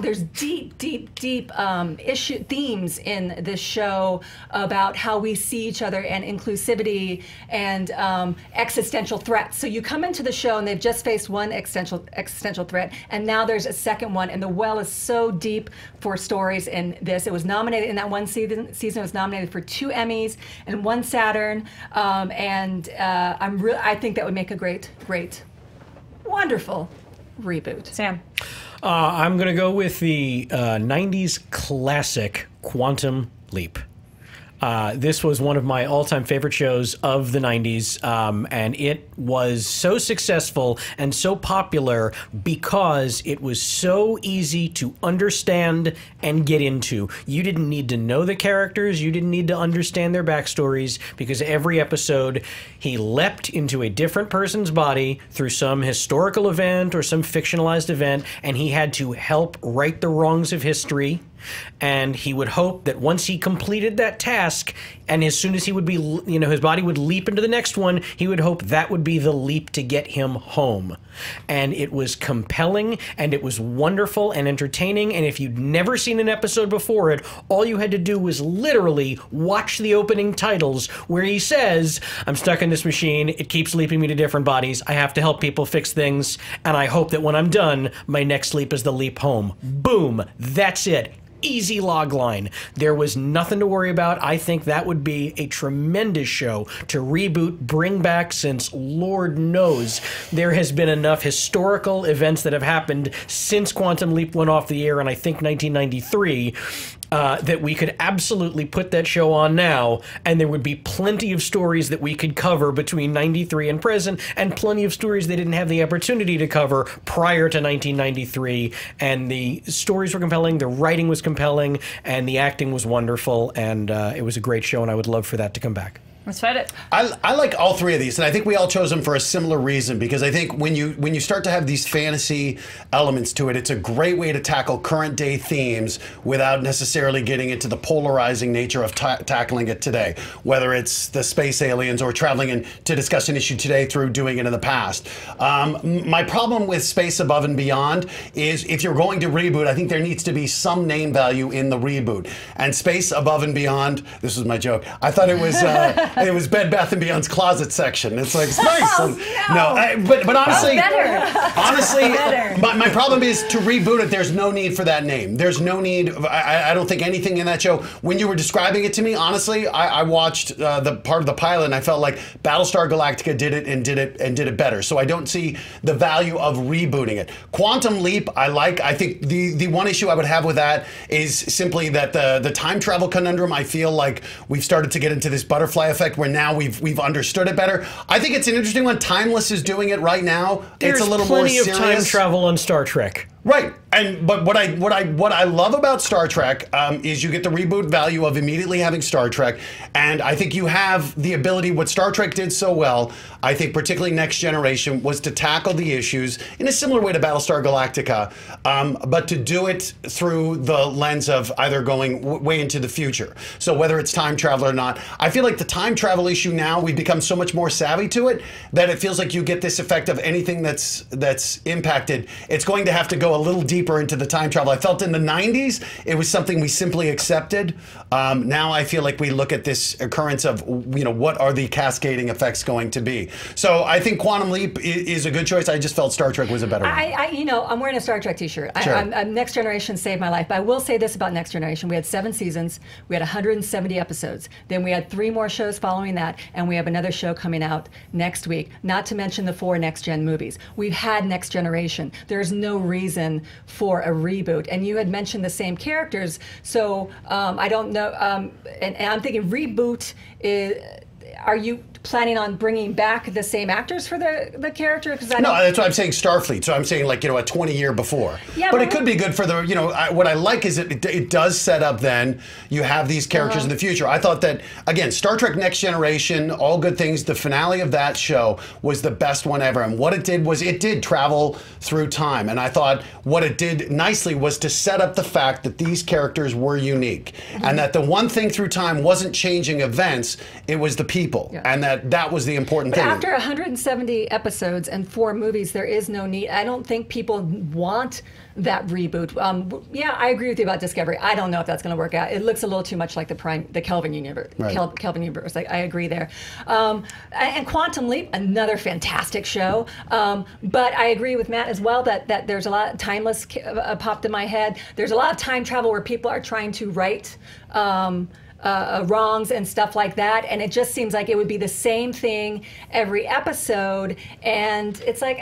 there's deep themes in this show about how we see each other and inclusivity and existential threats. So you come into the show and they've just faced one existential threat, and now there's a second one, and the well is so deep for stories in this. It was nominated in that 1 season. It was nominated for 2 Emmys and 1 Saturn, I think that would make a great, wonderful reboot. Sam. I'm going to go with the 90s classic Quantum Leap. This was one of my all-time favorite shows of the 90s, and it was so successful and so popular because it was so easy to understand and get into. You didn't need to know the characters, you didn't need to understand their backstories, because every episode he leapt into a different person's body through some historical event or some fictionalized event, and he had to help right the wrongs of history. And he would hope that once he completed that task, and as soon as he would be, his body would leap into the next one, he would hope that would be the leap to get him home. And it was compelling, and it was wonderful and entertaining, and if you'd never seen an episode before it, all you had to do was literally watch the opening titles where he says, I'm stuck in this machine, it keeps leaping me to different bodies, I have to help people fix things, and I hope that when I'm done, my next leap is the leap home. Boom, that's it. Easy log line. There was nothing to worry about. I think that would be a tremendous show to reboot, bring back, since Lord knows there has been enough historical events that have happened since Quantum Leap went off the air in, I think, 1993, that we could absolutely put that show on now, and there would be plenty of stories that we could cover between 93 and present, and plenty of stories they didn't have the opportunity to cover prior to 1993, and the stories were compelling, the writing was compelling, and the acting was wonderful, and it was a great show, and I would love for that to come back. Let's fight it. I like all three of these, and I think we all chose them for a similar reason, because I think when you start to have these fantasy elements to it, it's a great way to tackle current day themes without necessarily getting into the polarizing nature of tackling it today, whether it's the space aliens or traveling in to discuss an issue today through doing it in the past. My problem with Space Above and Beyond is if you're going to reboot, I think there needs to be some name value in the reboot. And Space Above and Beyond, this was my joke, I thought it was it was Bed Bath & Beyond's closet section. It's like space. Oh, no, but honestly, Better. my problem is to reboot it. There's no need for that name. There's no need. I don't think anything in that show. When you were describing it to me, honestly, I watched the part of the pilot and I felt like Battlestar Galactica did it better. So I don't see the value of rebooting it. Quantum Leap, I like. I think the one issue I would have with that is simply that the time travel conundrum. I feel like we've started to get into this butterfly effect where now we've understood it better. I think it's an interesting one. Timeless is doing it right now. There's it's a little more serious. Plenty of time travel on Star Trek. Right, but what I love about Star Trek is you get the reboot value of immediately having Star Trek, and I think you have the ability. What Star Trek did so well, I think, particularly Next Generation, was to tackle the issues in a similar way to Battlestar Galactica, but to do it through the lens of either going way into the future. So whether it's time travel or not, I feel like the time travel issue now, we've become so much more savvy to it that it feels like you get this effect of anything that's impacted, it's going to have to go a little deeper into the time travel. I felt in the 90s it was something we simply accepted. Now I feel like we look at this occurrence of, what are the cascading effects going to be. So I think Quantum Leap is a good choice. I just felt Star Trek was a better one. I'm wearing a Star Trek t-shirt. Sure. Next Generation saved my life. But I will say this about Next Generation. We had 7 seasons. We had 170 episodes. Then we had 3 more shows following that, and we have another show coming out next week, not to mention the 4 Next-Gen movies. We've had Next Generation. There's no reason for a reboot. And you had mentioned the same characters, so I don't know, and I'm thinking reboot is, are you planning on bringing back the same actors for the character? Because no, that's what I'm saying. Starfleet. So I'm saying like a 20 year before. Yeah, but it could be good for the what I like is it does set up. Then you have these characters in the future. I thought that again, Star Trek Next Generation, all good things. The finale of that show was the best one ever, and what it did was it did travel through time. And I thought what it did nicely was to set up the fact that these characters were unique, and that the one thing through time wasn't changing events; it was the people, and that was the important thing. After 170 episodes and 4 movies, there is no need. I don't think people want that reboot. Yeah, I agree with you about Discovery. I don't know if that's going to work out. It looks a little too much like the Kelvin universe. Right. Kelvin universe. I agree there. And Quantum Leap, another fantastic show. But I agree with Matt as well that there's a lot of Timeless popped in my head. There's a lot of time travel where people are trying to right wrongs and stuff like that, and it just seems like it would be the same thing every episode, and it's like,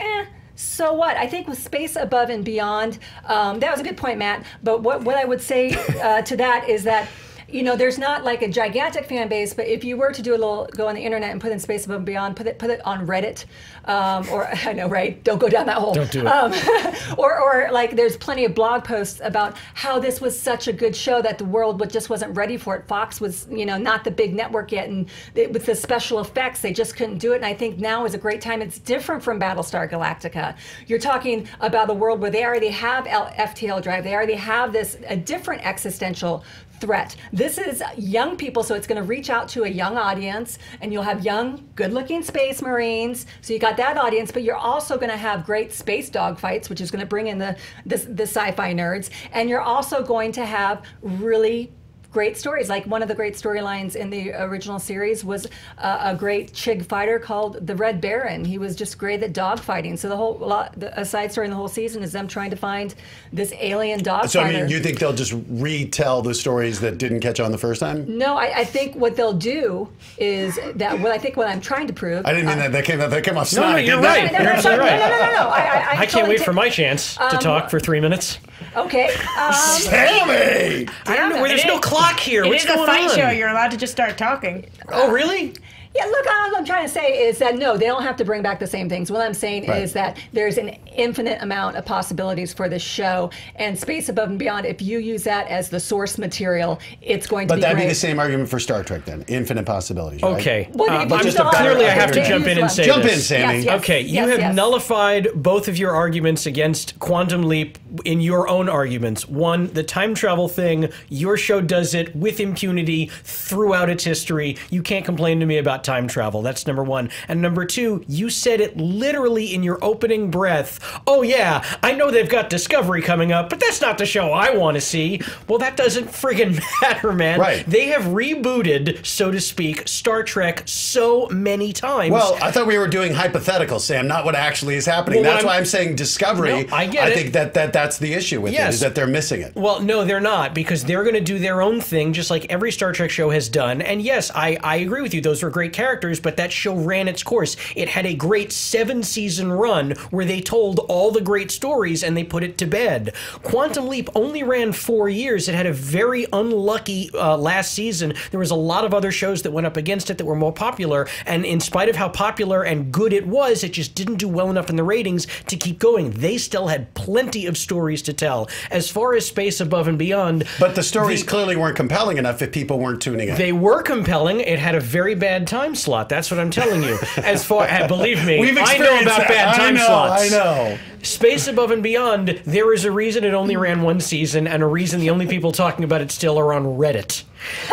so what? I think with Space Above and Beyond, that was a good point, Matt, but what I would say to that is that you know, there's not like a gigantic fan base, but if you were to do a little, go on the internet and put in Space Above and Beyond, put it on Reddit, or I know, right? Don't go down that hole. Don't do it. Or like, there's plenty of blog posts about how this was such a good show that the world just wasn't ready for it. Fox was, you know, not the big network yet, and with the special effects, they just couldn't do it. And I think now is a great time. It's different from Battlestar Galactica. You're talking about a world where they already have FTL drive. They already have a different existential threat. This is young people, so it's going to reach out to a young audience, and you'll have young, good-looking space marines. So you got that audience, but you're also going to have great space dogfights, which is going to bring in the sci-fi nerds, and you're also going to have really great stories. Like one of the great storylines in the original series was a great Chig fighter called the Red Baron. He was just great at dogfighting. So a side story in the whole season is them trying to find this alien dogfighter. So I mean, you think they'll just retell the stories that didn't catch on the first time? No, I think what they'll do is that what I'm trying to prove. I didn't mean that. That came off snide. No, you're right. You're absolutely right. No. I can't wait for my chance to talk for 3 minutes. Okay. Sammy! I don't know where there's no clock here. What's going on? It is a fight show. You're allowed to just start talking. Oh, really? Yeah, look, all I'm trying to say is that no, they don't have to bring back the same things. What I'm saying is that there's an infinite amount of possibilities for this show, and Space Above and Beyond, if you use that as the source material, it's going to be great. But that'd be the same argument for Star Trek then. Infinite possibilities, right? Okay. Well, Clearly I have to jump in and say Jump this. in, Sammy. Yes, Okay, you have nullified both of your arguments against Quantum Leap in your own arguments. One, the time travel thing, your show does it with impunity throughout its history. You can't complain to me about time travel. That's number one. And number two, you said it literally in your opening breath. Oh yeah, I know they've got Discovery coming up, but that's not the show I want to see. Well, that doesn't friggin' matter, man. Right. They have rebooted, so to speak, Star Trek so many times. Well, I thought we were doing hypotheticals, Sam, not what actually is happening. Well, That's why I'm saying Discovery. No, I get it. think that's the issue with it, is that they're missing it. Well, no, they're not, because they're going to do their own thing, just like every Star Trek show has done. And yes, I agree with you. Those were great characters, but that show ran its course. It had a great 7-season run where they told all the great stories and they put it to bed. Quantum Leap only ran 4 years. It had a very unlucky last season. There was a lot of other shows that went up against it that were more popular, and in spite of how popular and good it was, it just didn't do well enough in the ratings to keep going. They still had plenty of stories to tell. As far as Space Above and Beyond... But the stories clearly weren't compelling enough if people weren't tuning in. They were compelling. It had a very bad time slot. That's what I'm telling you. As far, believe me, I know about bad time slots. I know. Space Above and Beyond, there is a reason it only ran 1 season, and a reason the only people talking about it still are on Reddit.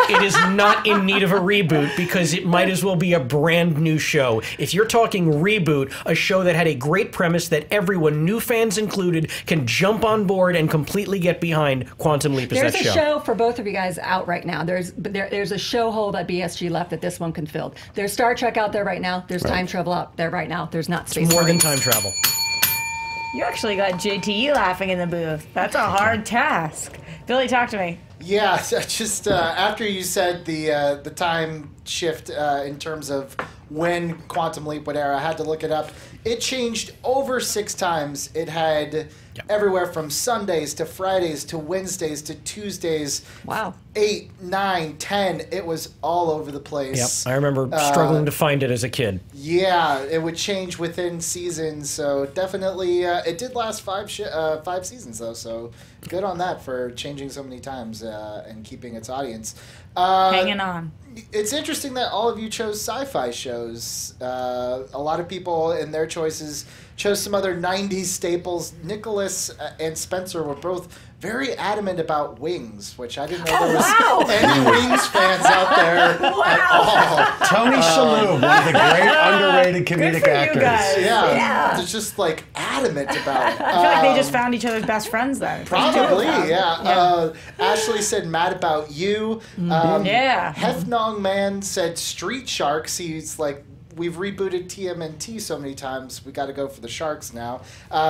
It is not in need of a reboot because it might as well be a brand new show. If you're talking reboot, a show that had a great premise that everyone, new fans included, can jump on board and completely get behind, Quantum Leap is that show. There's a show for both of you guys out right now. There's a show hole that BSG left that this one can fill. There's Star Trek out there right now. There's time travel out there right now. There's not space. More than time travel. You actually got JTE laughing in the booth. That's a hard task. Billy, talk to me. Yeah, just after you said the time shift in terms of when Quantum Leap would air, I had to look it up. It changed over 6 times. It had everywhere from Sundays to Fridays to Wednesdays to Tuesdays. Wow. 8, 9, 10. It was all over the place. Yep, I remember struggling to find it as a kid. Yeah, it would change within seasons. So definitely, it did last 5 seasons though. So good on that for changing so many times and keeping its audience. Hanging on. It's interesting that all of you chose sci-fi shows. A lot of people in their choices chose some other 90s staples. Nicholas and Spencer were both very adamant about Wings, which I didn't know there was any Wings fans out there at all. Tony Shalhoub, one of the great underrated comedic actors. You guys. Yeah, it's just like adamant about it. I feel like they just found each other's best friends then. Probably, yeah. Ashley said Mad About You. Yeah. Hefnong Man said Street Sharks. He's like we've rebooted TMNT so many times, we got to go for the Sharks now.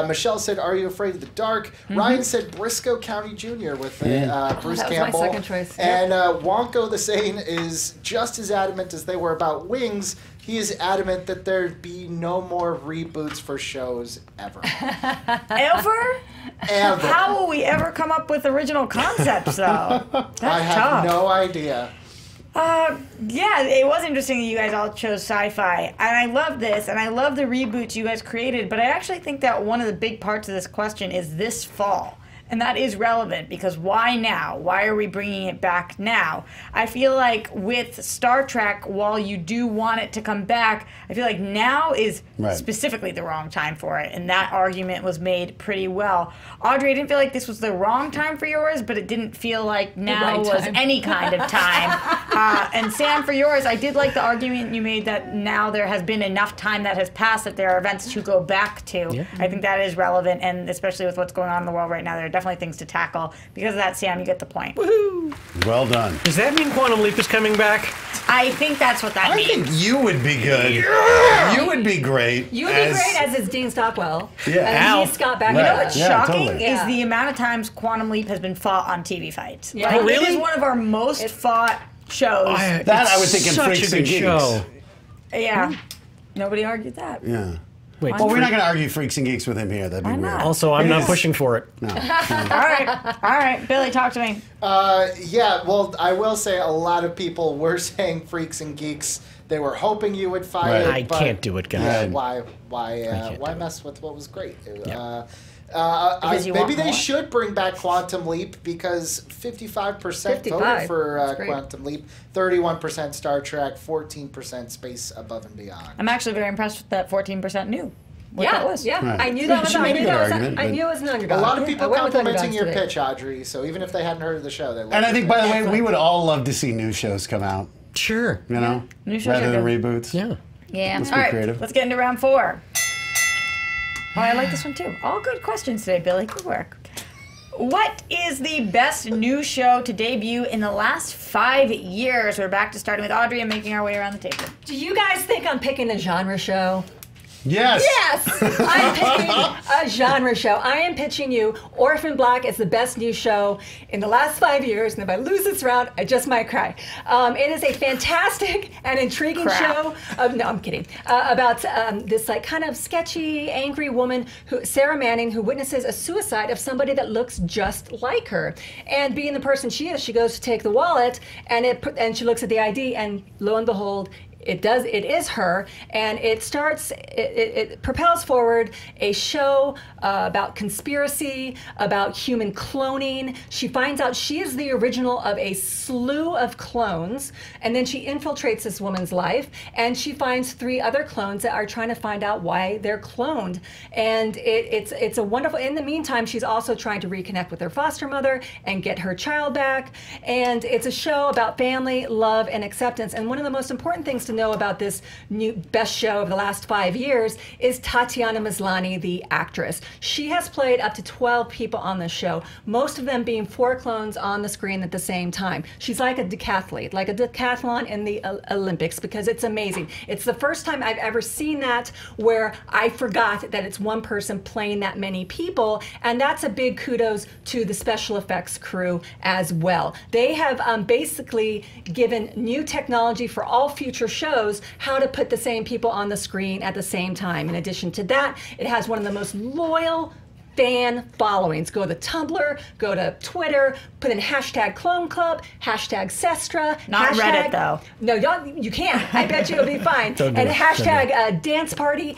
Michelle said, "Are you afraid of the dark?" Ryan said, "Briscoe County Jr." with Bruce that was Campbell. my second choice. And Wonko the Sane is just as adamant as they were about Wings. He is adamant that there'd be no more reboots for shows ever. Ever? Ever. How will we ever come up with original concepts, though? That's I have tough. no idea. Yeah, it was interesting that you guys all chose sci-fi, and I love this, and I love the reboots you guys created, but I actually think that one of the big parts of this question is this fall. And that is relevant because why now? Why are we bringing it back now? I feel like with Star Trek, while you do want it to come back, I feel like now is specifically the wrong time for it. And that argument was made pretty well. Audrey, I didn't feel like this was the wrong time for yours, but it didn't feel like now was any kind of time. And Sam, for yours, I did like the argument you made that now there has been enough time that has passed that there are events to go back to. Yeah. I think that is relevant, and especially with what's going on in the world right now, there are definitely things to tackle. Because of that, Sam, you get the point. Woohoo! Well done. Does that mean Quantum Leap is coming back? I think that's what that means. I think you would be good. Yeah. You would be great. You would be great as is Dean Stockwell. Yeah. And he's Scott Bakula. You know what's shocking totally. is the amount of times Quantum Leap has been fought on TV fights. Yeah. Like, Oh, really? It is one of our most fought shows. That I would think in such Freaks a and good Geeks. show. Yeah. Nobody argued that. Yeah. Wait, Well, we're not going to argue Freaks and Geeks with him here. That'd be weird. not? Also, I'm not pushing for it. All right. Billy, talk to me. Yeah, well, I will say a lot of people were saying Freaks and Geeks. They were hoping you would fight it. I but can't do it, guys. Yeah, why mess with what was great? you maybe want they more? should bring back Quantum Leap because 55% voted for Quantum Leap, 31% Star Trek, 14% Space Above and Beyond. I'm actually very impressed with that 14% new. What that was. Yeah. Right. I knew that was. She made a good argument, I but- knew it was an underdog. A lot of people I went with complimenting underdogs your today. pitch, Audrey. So even if they hadn't heard of the show, they loved And I think, by the way, Excellent. we would all love to see new shows come out. Sure. You know, New shows rather are than good. reboots. Yeah. Yeah. Let's All be right. creative. Let's get into round 4. Oh, I like this one too. All good questions today, Billy. Good work. What is the best new show to debut in the last 5 years? We're back to starting with Audrey and making our way around the table. Do you guys think I'm picking a genre show? Yes. Yes! I'm picking a genre show. I am pitching you Orphan Black is the best new show in the last 5 years, and if I lose this round, I just might cry. It is a fantastic and intriguing show. No, I'm kidding. About this like kind of sketchy, angry woman, Sarah Manning, who witnesses a suicide of somebody that looks just like her. And being the person she is, she goes to take the wallet, and she looks at the ID, and lo and behold, it is her, and it propels forward a show about conspiracy, about human cloning. She finds out she is the original of a slew of clones, and then she infiltrates this woman's life, and she finds 3 other clones that are trying to find out why they're cloned. And it's a wonderful, in the meantime, she's also trying to reconnect with her foster mother and get her child back. And it's a show about family, love, and acceptance. And one of the most important things to know about this new best show of the last 5 years is Tatiana Maslany, the actress. She has played up to 12 people on the show, most of them being 4 clones on the screen at the same time. She's like a decathlete, like a decathlon in the Olympics, because it's amazing. It's the first time I've ever seen that where I forgot that it's one person playing that many people, and that's a big kudos to the special effects crew as well. They have basically given new technology for all future shows how to put the same people on the screen at the same time. In addition to that, it has one of the most loyal fan followings. Go to Tumblr, go to Twitter, put in hashtag Clone Club, hashtag Sestra. Not hashtag, Reddit, though. No, you can't. I bet you it'll be fine. Don't do And it. hashtag Dance Party.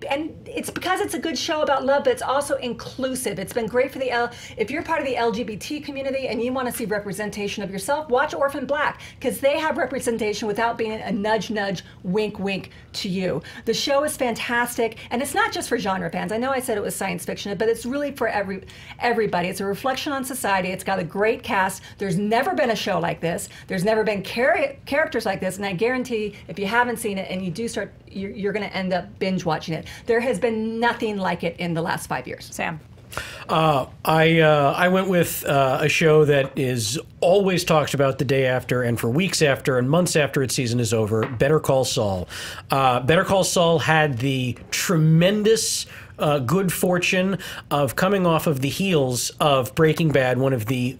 And it's because it's a good show about love, but it's also inclusive. It's been great for if you're part of the LGBT community and you want to see representation of yourself, watch Orphan Black, because they have representation without being a nudge, wink, wink to you. The show is fantastic, and it's not just for genre fans. I know I said it was science fiction, but it's really for everybody. It's a reflection on society. It's got a great cast. There's never been a show like this. There's never been characters like this, and I guarantee if you haven't seen it and you do start, you're going to end up binge watching it. There has been nothing like it in the last 5 years. Sam. I went with a show that is always talked about the day after and for weeks after and months after its season is over, Better Call Saul. Better Call Saul had the tremendous good fortune of coming off of the heels of Breaking Bad, one of the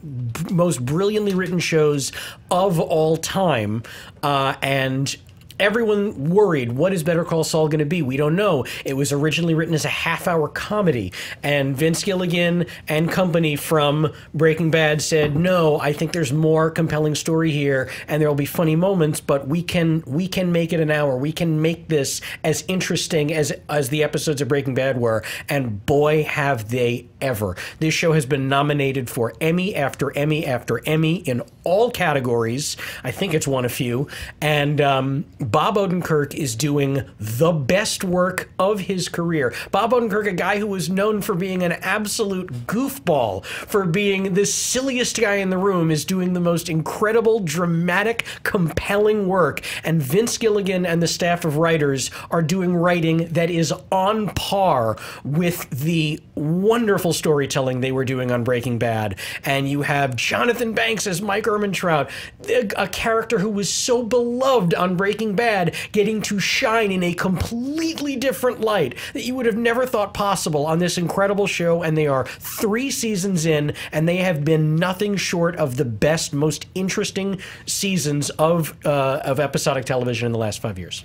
most brilliantly written shows of all time, and everyone worried, what is Better Call Saul going to be? We don't know. It was originally written as a half-hour comedy, and Vince Gilligan and company from Breaking Bad said, no, I think there's more compelling story here, and there will be funny moments, but we can make it an hour. We can make this as interesting as the episodes of Breaking Bad were, and boy, have they ever. This show has been nominated for Emmy after Emmy after Emmy in all categories. I think it's won a few, and Bob Odenkirk is doing the best work of his career. Bob Odenkirk, a guy who was known for being an absolute goofball, for being the silliest guy in the room, is doing the most incredible, dramatic, compelling work. And Vince Gilligan and the staff of writers are doing writing that is on par with the wonderful storytelling they were doing on Breaking Bad. And you have Jonathan Banks as Mike Ehrmantraut, a character who was so beloved on Breaking Bad, getting to shine in a completely different light that you would have never thought possible on this incredible show. And they are 3 seasons in, and they have been nothing short of the best, most interesting seasons of episodic television in the last 5 years.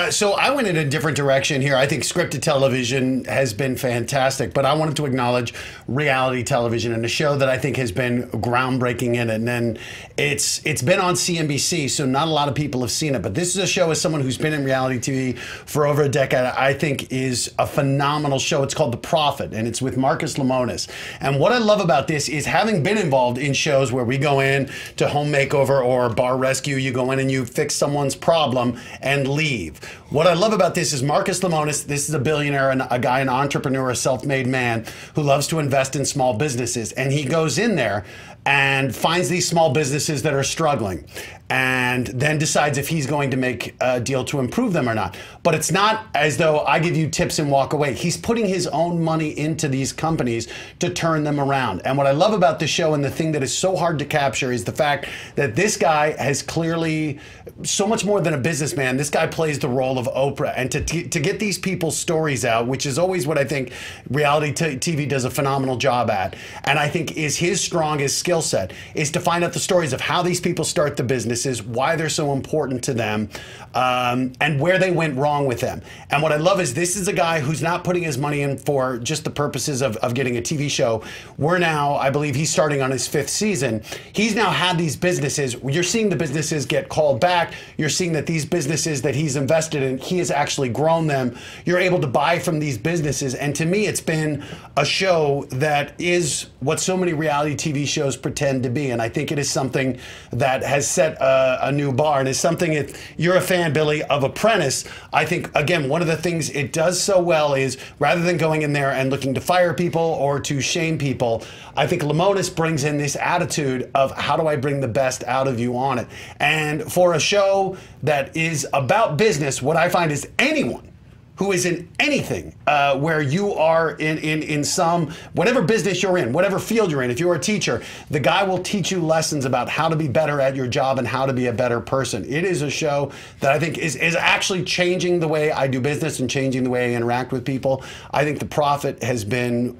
So I went in a different direction here. I think scripted television has been fantastic, but I wanted to acknowledge reality television and a show that I think has been groundbreaking in it. And then it's been on CNBC, so not a lot of people have seen it. But this is a show, as someone who's been in reality TV for over a decade, I think is a phenomenal show. It's called The Prophet, and it's with Marcus Lemonis. And what I love about this is, having been involved in shows where we go in to home makeover or bar rescue, you go in and you fix someone's problem and leave. What I love about this is Marcus Lemonis, this is a billionaire and a guy, an entrepreneur, a self-made man who loves to invest in small businesses. And he goes in there and finds these small businesses that are struggling, and then decides if he's going to make a deal to improve them or not. But it's not as though I give you tips and walk away. He's putting his own money into these companies to turn them around. And what I love about the show, and the thing that is so hard to capture, is the fact that this guy has clearly so much more than a businessman. This guy plays the role of Oprah, and to get these people's stories out, which is always what I think reality TV does a phenomenal job at, and I think is his strongest skill set, is to find out the stories of how these people start the businesses, why they're so important to them, and where they went wrong with them. And what I love is, this is a guy who's not putting his money in for just the purposes of getting a TV show. We're now, I believe he's starting on his 5th season. He's now had these businesses. You're seeing the businesses get called back. You're seeing that these businesses that he's invested in, he has actually grown them. You're able to buy from these businesses. And to me, it's been a show that is what so many reality TV shows pretend to be. And I think it is something that has set a new bar, and is something, if you're a fan, Billy, of Apprentice, I think, again, one of the things it does so well is, rather than going in there and looking to fire people or to shame people, I think Lemonis brings in this attitude of, how do I bring the best out of you on it? And for a show that is about business, what I find is, anyone who is in anything where you are in some, whatever business you're in, whatever field you're in, if you're a teacher, the guy will teach you lessons about how to be better at your job and how to be a better person. It is a show that I think is actually changing the way I do business and changing the way I interact with people. I think The Prophet has been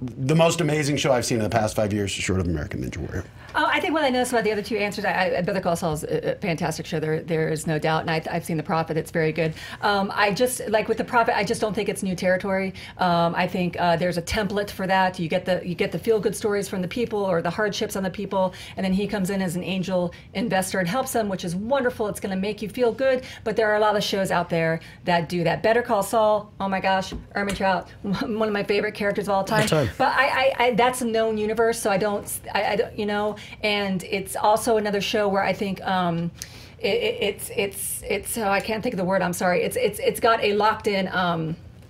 the most amazing show I've seen in the past 5 years, short of American Ninja Warrior. I think what I noticed about the other 2 answers, Better Call Saul is a fantastic show. There is no doubt, and I've seen The Prophet. It's very good. I just, like with The Prophet, I just don't think it's new territory. I think there's a template for that. You get the feel-good stories from the people, or the hardships on the people, and then he comes in as an angel investor and helps them, which is wonderful. It's going to make you feel good. But there are a lot of shows out there that do that. Better Call Saul, oh my gosh, Ehrmantraut, one of my favorite characters of all time. But I that's a known universe, so I don't, you know. And it's also another show where I think it's oh, I can't think of the word. I'm sorry. It's got a locked in.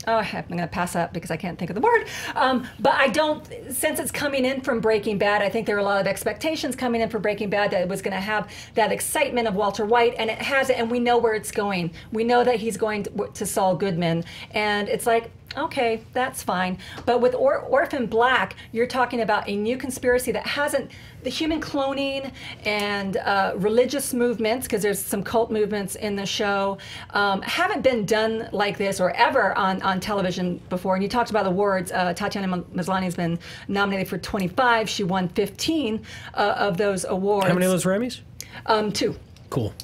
Oh, I'm going to pass up because I can't think of the word. But I don't, since it's coming in from Breaking Bad, I think there are a lot of expectations coming in for Breaking Bad that it was going to have that excitement of Walter White, and it has it, and we know where it's going. We know that he's going to Saul Goodman, and it's like, Okay, that's fine. But with Orphan Black, you're talking about a new conspiracy that hasn't, the human cloning and religious movements, because there's some cult movements in the show, haven't been done like this or ever on television before. And you talked about awards. Tatiana Maslany has been nominated for 25. She won 15 of those awards. How many of those were Emmys? 2. Cool.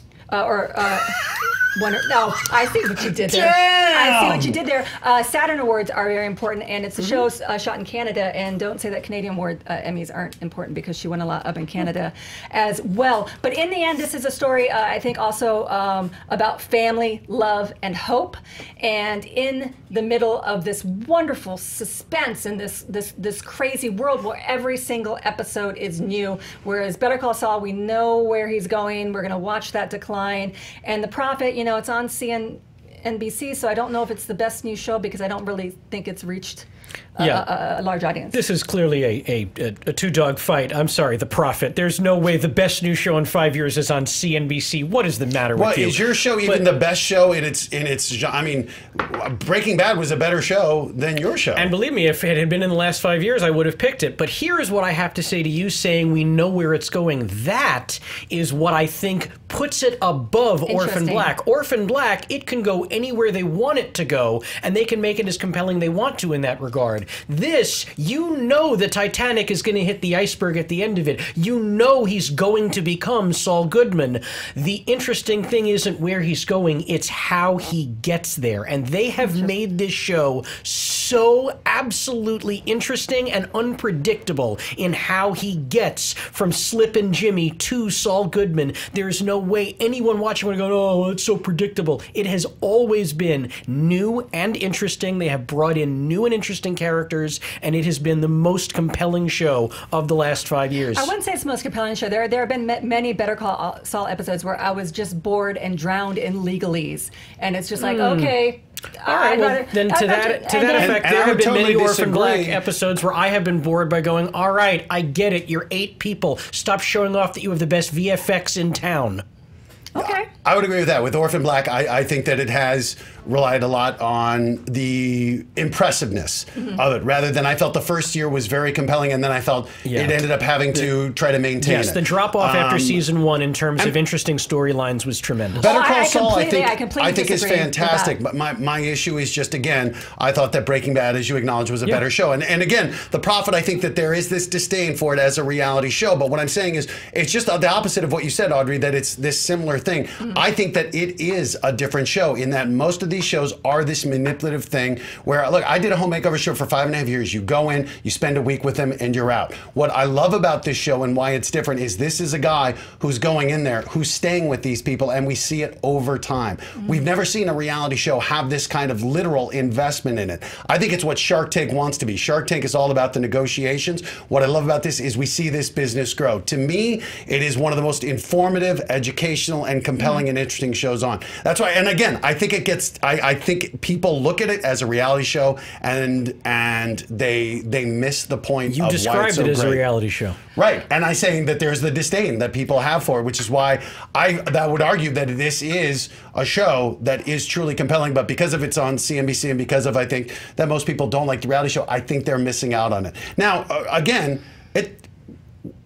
No, I see what you did there. I see what you did there. Saturn Awards are very important, and it's a show shot in Canada. And don't say that Canadian award Emmys aren't important, because she won a lot up in Canada as well. But in the end, this is a story, I think, also about family, love, and hope. And in the middle of this wonderful suspense and this crazy world where every single episode is new, whereas Better Call Saul, we know where he's going. We're going to watch that decline. And The Prophet, it's on CNBC, so I don't know if it's the best new show, because I don't really think it's reached a large audience. This is clearly a two-dog fight. I'm sorry, The Prophet. There's no way the best new show in 5 years is on CNBC. What is the matter with you? Is your show even the best show in its? I mean, Breaking Bad was a better show than your show. And believe me, if it had been in the last 5 years, I would have picked it. But here is what I have to say to you, saying we know where it's going. That is what I think puts it above Orphan Black. Orphan Black, it can go anywhere they want it to go, and they can make it as compelling they want to in that regard. This, the Titanic is going to hit the iceberg at the end of it. He's going to become Saul Goodman. The interesting thing isn't where he's going, it's how he gets there. And they have made this show so absolutely interesting and unpredictable in how he gets from Slippin' Jimmy to Saul Goodman. There's no way anyone watching would go, oh, it's so predictable. It has always been new and interesting. They have brought in new and interesting characters, and it has been the most compelling show of the last 5 years. I wouldn't say it's the most compelling show. There have been many Better Call Saul episodes where I was just bored and drowned in legalese, and it's just like, okay. All right, well, then to that effect, there have been many Orphan Black episodes where I have been bored by going, all right, I get it, you're 8 people. Stop showing off that you have the best VFX in town. Okay. I would agree with that. With Orphan Black, I think that it has relied a lot on the impressiveness of it, rather than I felt the first year was very compelling, and then I felt it ended up having to try to maintain it. Yes, the drop-off after season 1 in terms of interesting storylines was tremendous. Better Call Saul, I think is disagree fantastic, but my issue is just, again, I thought that Breaking Bad, as you acknowledged, was a better show. And again, The Prophet, I think that there is this disdain for it as a reality show, but what I'm saying is, it's just the opposite of what you said, Audrey, that it's this similar thing. I think that it is a different show in that most of these shows are this manipulative thing where, look, I did a home makeover show for 5.5 years. You go in, you spend a week with them, and you're out. What I love about this show and why it's different is this is a guy who's going in there, who's staying with these people, and we see it over time. We've never seen a reality show have this kind of literal investment in it. I think it's what Shark Tank wants to be. Shark Tank is all about the negotiations. What I love about this is we see this business grow. To me, it is one of the most informative, educational, and compelling and interesting shows on. That's why, and again, I think it gets, I think people look at it as a reality show and they miss the point of why it's so great. You described it as a reality show. Right, and I'm saying that there's the disdain that people have for it, which is why that would argue that this is a show that is truly compelling, but because of it's on CNBC and because of, I think, that most people don't like the reality show, I think they're missing out on it. Now, again,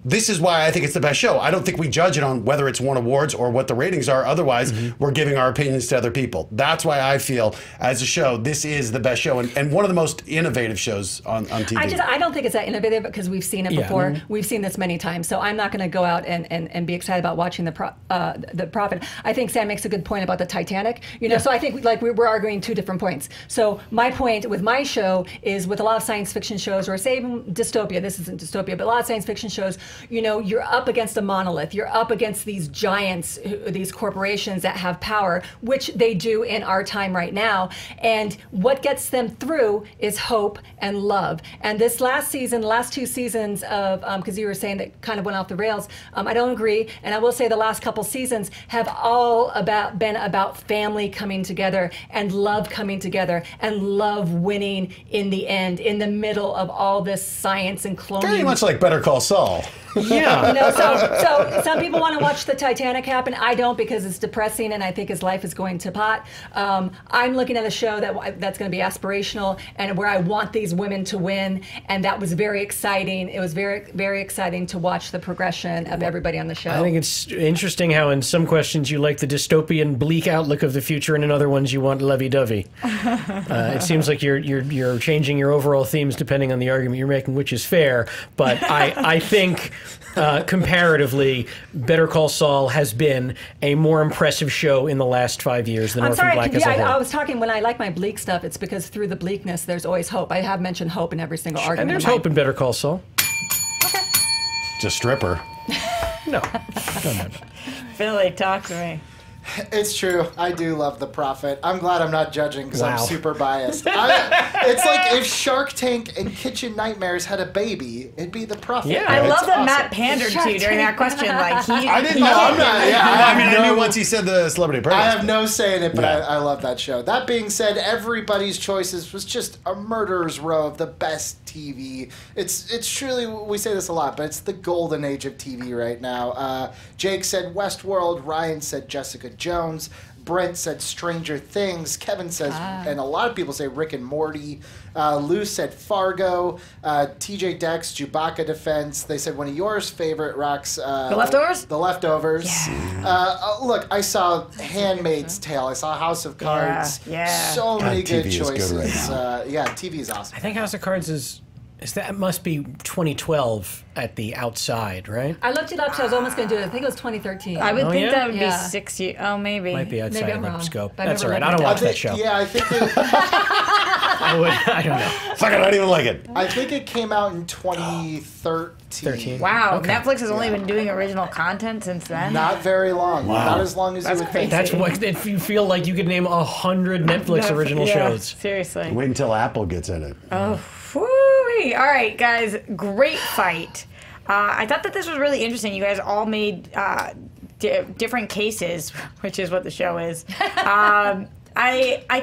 this is why I think it's the best show. I don't think we judge it on whether it's won awards or what the ratings are. Otherwise, we're giving our opinions to other people. That's why I feel, as a show, this is the best show and one of the most innovative shows on TV. I don't think it's that innovative because we've seen it before. We've seen this many times. So I'm not going to go out and be excited about watching The Prophet. I think Sam makes a good point about the Titanic. So I think like we're arguing 2 different points. So my point with my show is with a lot of science fiction shows, or say even dystopia. This isn't dystopia, but a lot of science fiction shows. You're up against a monolith. You're up against these giants, these corporations that have power, which they do in our time right now. And what gets them through is hope and love. And this last season, last 2 seasons of, because you were saying that kind of went off the rails, I don't agree. And I will say the last couple seasons have all been about family coming together and love coming together and love winning in the end, in the middle of all this science and cloning. Very much like Better Call Saul. Yeah. You know, so some people want to watch the Titanic happen. I don't, because it's depressing, and I think his life is going to pot. I'm looking at a show that's going to be aspirational and where I want these women to win, and that was very exciting. It was very, very exciting to watch the progression of everybody on the show. I think it's interesting how in some questions you like the dystopian, bleak outlook of the future, and in other ones you want lovey-dovey. It seems like you're changing your overall themes depending on the argument you're making, which is fair. But I think comparatively, Better Call Saul has been a more impressive show in the last 5 years than Orphan Black as a whole. I was talking, when I like my bleak stuff, it's because through the bleakness, there's always hope. I have mentioned hope in every single argument. And there's hope in Better Call Saul. Just stripper. No. Billy, talk to me. It's true. I do love The Prophet. I'm glad I'm not judging because I'm Wow. super biased. It's like if Shark Tank and Kitchen Nightmares had a baby, it'd be The Prophet. Yeah. I It's love that awesome. Matt pandered to you during that question. Like I didn't know. I'm not. Yeah, I knew once he said the Celebrity Apprentice. I have no say in it, but Yeah. I love that show. That being said, everybody's choices was just a murderer's row of the best TV. It's truly, we say this a lot, but it's the golden age of TV right now. Jake said Westworld, Ryan said Jessica Jones, Brent said Stranger Things, Kevin says, and a lot of people say Rick and Morty, Lou said Fargo, TJ Dex, Chewbacca Defense. They said one of yours favorite, Rox. The Leftovers? The Leftovers. Look, I saw Handmaid's Tale. I saw House of Cards. Yeah. So many God, good TV is good choices. right now. Yeah, TV is awesome. I think House of Cards is that must be 2012 at the outside, right? I looked it up, so I was almost going to do it. I think it was 2013. I would Oh, think yeah? that would be Yeah. 6 years. Oh, maybe. Might be outside Maybe of I'm the wrong, scope. but I've That's all never right. I don't looked watch at that show. Yeah, I think it, I don't know. Fuck it, I don't even like it. I think it came out in 2013. 13. Wow, Okay. Netflix has only been doing original content since then. Not very long. Wow. Not as long as That's you would crazy. think. That's what if you feel like you could name 100 Netflix original Yeah, shows. Seriously. Wait until Apple gets in it. Oh, whoo-wee. All right, guys, great fight. I thought that this was really interesting. You guys all made different cases, which is what the show is. I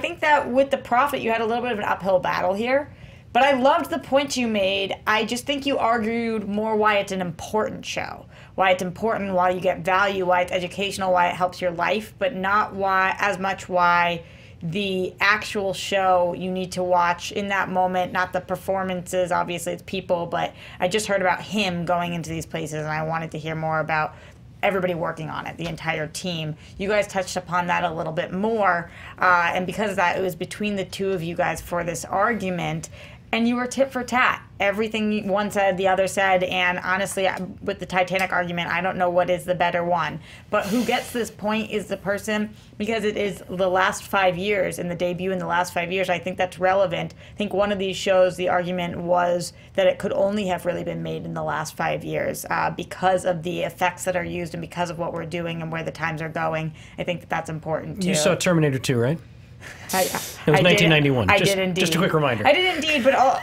think that with The Prophet, you had a little bit of an uphill battle here. But I loved the point you made. I just think you argued more why it's an important show, why it's important, why you get value, why it's educational, why it helps your life, but not why the actual show you need to watch in that moment, not the performances. Obviously, it's people, but I just heard about him going into these places, and I wanted to hear more about everybody working on it, the entire team. You guys touched upon that a little bit more, and because of that, it was between the two of you guys for this argument. And you were tit for tat. Everything one said, the other said, and honestly, with the Titanic argument, I don't know what is the better one. But who gets this point is the person, because it is the last 5 years, and the debut in the last 5 years, I think that's relevant. I think one of these shows, the argument was that it could only have really been made in the last 5 years because of the effects that are used and because of what we're doing and where the times are going. I think that that's important, too. You saw Terminator 2, right? It was 1991. I Just- did indeed. just a quick reminder. I did indeed, but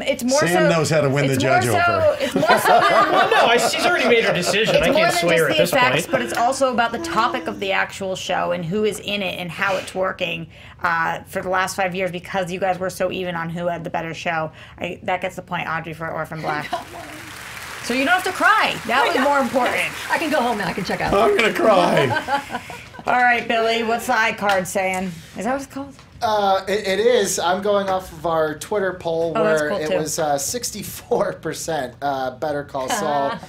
it's more so. Sam knows how to win the it's judge more so, over. It's more so than, No, she's already made her decision. it's I more can't than sway her just at the this effects, point. but it's also about the topic of the actual show and who is in it and how it's working for the last 5 years. Because you guys were so even on who had the better show, that gets the point, Audrey, for Orphan Black. So you don't have to cry. That was more important. I can go home now. I can check out. I'm gonna cry. All right, Billy, what's the iCard saying? Is that what it's called? It is. I'm going off of our Twitter poll Oh, that's where cool, it too. was 64% Better Call Saul, course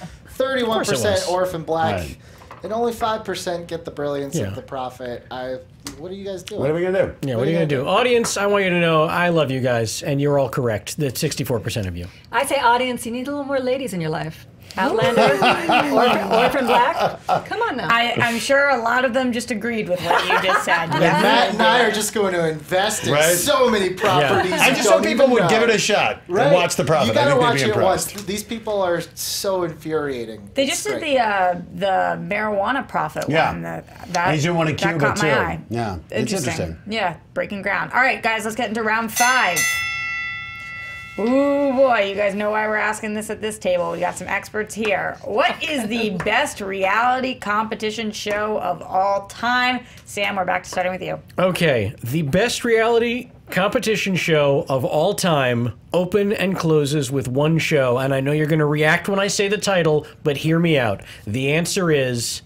it 31% was. Orphan Black, Right. and only 5% get the brilliance Yeah. of The Prophet. What are you guys doing? What are we gonna do? Yeah, what are you going to do? Audience, I want you to know I love you guys, and you're all correct. That's 64% of you. I say, audience, you need a little more ladies in your life. Outlander, Orphan Black. Come on now. I'm sure a lot of them just agreed with what you just said. And Matt and I are just going to invest in Right. so many properties. I you just don't hope people even would know. give it a shot Right. and watch The Prophet. You I gotta think watch they'd be it once. impressed. These people are so infuriating. They just did the marijuana profit Yeah. one. That He's doing one in that Cuba, caught my too. eye. Yeah, it's interesting. Yeah, breaking ground. All right, guys, let's get into round 5. Ooh, boy, you guys know why we're asking this at this table. We got some experts here. What is the best reality competition show of all time? Sam, we're back to starting with you. Okay, the best reality competition show of all time open and closes with one show, and I know you're going to react when I say the title, but hear me out. The answer is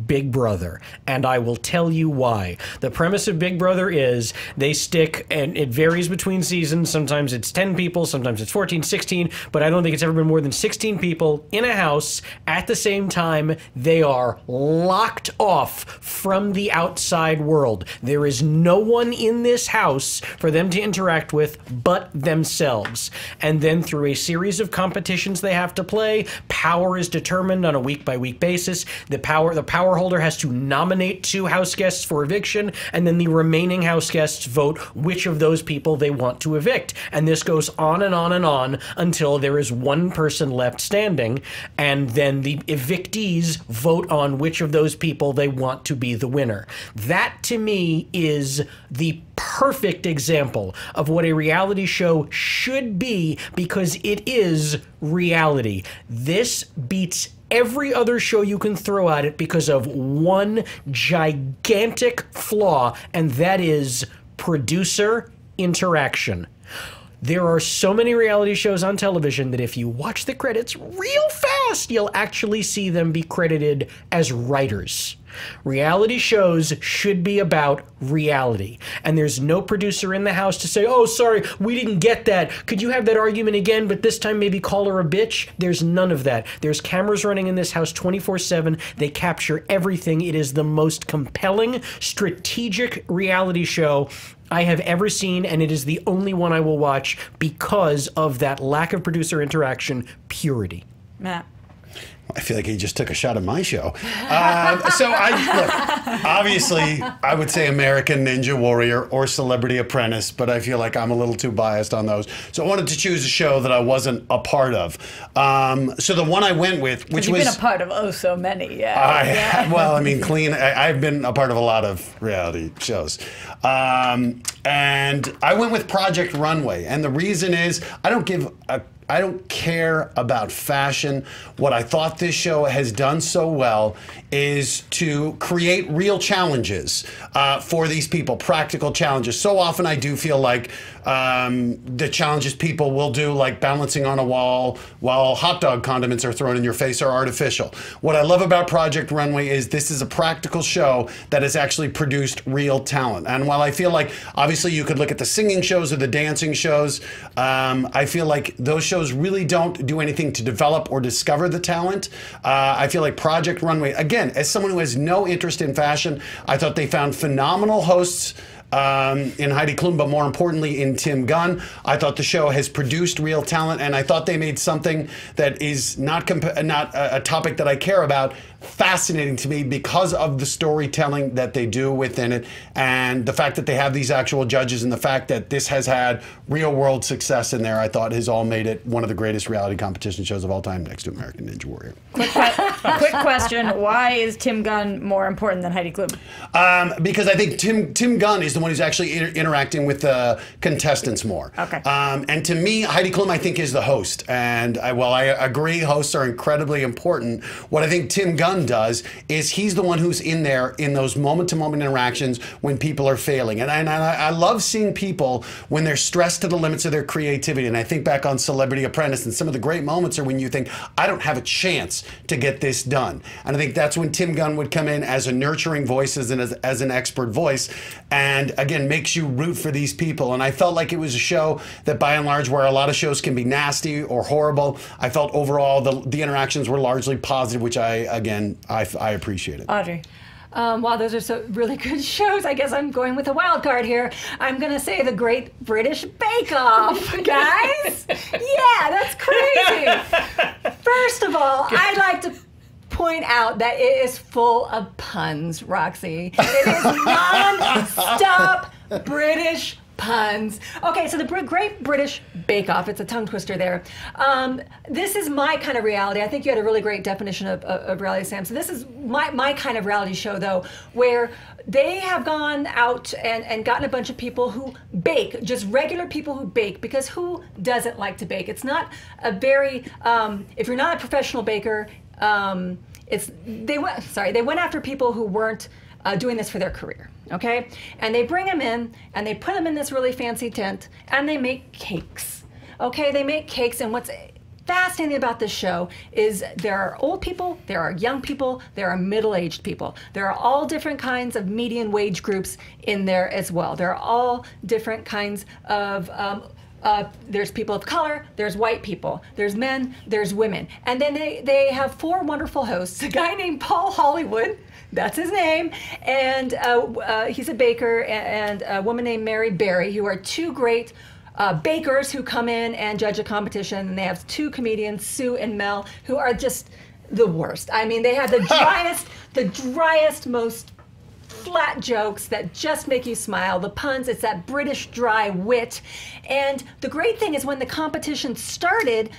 Big Brother, and I will tell you why. The premise of Big Brother is they stick, and it varies between seasons. Sometimes it's 10 people, sometimes it's 14, 16, but I don't think it's ever been more than 16 people in a house at the same time. They are locked off from the outside world. There is no one in this house for them to interact with but themselves. And then through a series of competitions they have to play, power is determined on a week-by-week basis. The power holder has to nominate 2 house guests for eviction, and then the remaining house guests vote which of those people they want to evict. And this goes on and on and on until there is one person left standing, and then the evictees vote on which of those people they want to be the winner. That, to me, is the perfect example of what a reality show should be, because it is reality. This beats every other show you can throw at it because of one gigantic flaw, and that is producer interaction. There are so many reality shows on television that if you watch the credits real fast, you'll actually see them be credited as writers. Reality shows should be about reality. And there's no producer in the house to say, oh, sorry, we didn't get that. Could you have that argument again, but this time maybe call her a bitch? There's none of that. There's cameras running in this house 24/7. They capture everything. It is the most compelling, strategic reality show I have ever seen, and it is the only one I will watch because of that lack of producer interaction purity. Matt. I feel like he just took a shot at my show. Look, obviously, I would say American Ninja Warrior or Celebrity Apprentice, but I feel like I'm a little too biased on those. So I wanted to choose a show that I wasn't a part of. So the one I went with, which was... You've been a part of oh so many, yeah. Well, I mean, I've been a part of a lot of reality shows. And I went with Project Runway. And the reason is I don't care about fashion. What I thought this show has done so well is to create real challenges for these people, practical challenges. So often I do feel like the challenges people will do, like balancing on a wall while hot dog condiments are thrown in your face, are artificial. What I love about Project Runway is this is a practical show that has actually produced real talent. And while I feel like, obviously you could look at the singing shows or the dancing shows, I feel like those shows really don't do anything to develop or discover the talent. I feel like Project Runway, again, as someone who has no interest in fashion, I thought they found phenomenal hosts in Heidi Klum, but more importantly in Tim Gunn. I thought the show has produced real talent, and I thought they made something that is not a topic that I care about fascinating to me because of the storytelling that they do within it, and the fact that they have these actual judges, and the fact that this has had real world success in there, I thought has all made it one of the greatest reality competition shows of all time, next to American Ninja Warrior. Quick question, why is Tim Gunn more important than Heidi Klum? Because I think Tim Gunn is the one who's actually interacting with the contestants more. Okay. And to me, Heidi Klum, I think, is the host. And while I agree hosts are incredibly important, what I think Tim Gunn does is he's the one who's in there in those moment-to-moment interactions when people are failing. And I love seeing people when they're stressed to the limits of their creativity. And I think back on Celebrity Apprentice, and some of the great moments are when you think, I don't have a chance to get this done. And I think that's when Tim Gunn would come in as a nurturing voice, as an expert voice, and again, makes you root for these people. And I felt like it was a show that, by and large, where a lot of shows can be nasty or horrible, I felt overall the interactions were largely positive, which I appreciate it. Audrey. Wow, those are so really good shows. I guess I'm going with a wild card here. I'm going to say the Great British Bake Off, guys. Yeah, that's crazy. First of all, I'd like to point out that it is full of puns, Roxy. It is non-stop British puns. Okay, so the Great British Bake Off, it's a tongue twister there. This is my kind of reality. I think you had a really great definition of reality, Sam. So this is my kind of reality show, though, where they have gone out and gotten a bunch of people who bake, just regular people who bake, because who doesn't like to bake? It's not a very, if you're not a professional baker, they went after people who weren't doing this for their career. okay? And they bring them in, and they put them in this really fancy tent, and they make cakes, okay? They make cakes, and what's fascinating about this show is there are old people, there are young people, there are middle-aged people. There are all different kinds of median wage groups in there as well. There are all different kinds of there's people of color, there's white people, there's men, there's women. And then they have 4 wonderful hosts, a guy named Paul Hollywood, that's his name, and he's a baker, and a woman named Mary Berry, who are 2 great bakers who come in and judge a competition. And they have 2 comedians, Sue and Mel, who are just the worst. I mean, they have the driest, most flat jokes that just make you smile. The puns, it's that British dry wit. And the great thing is when the competition started,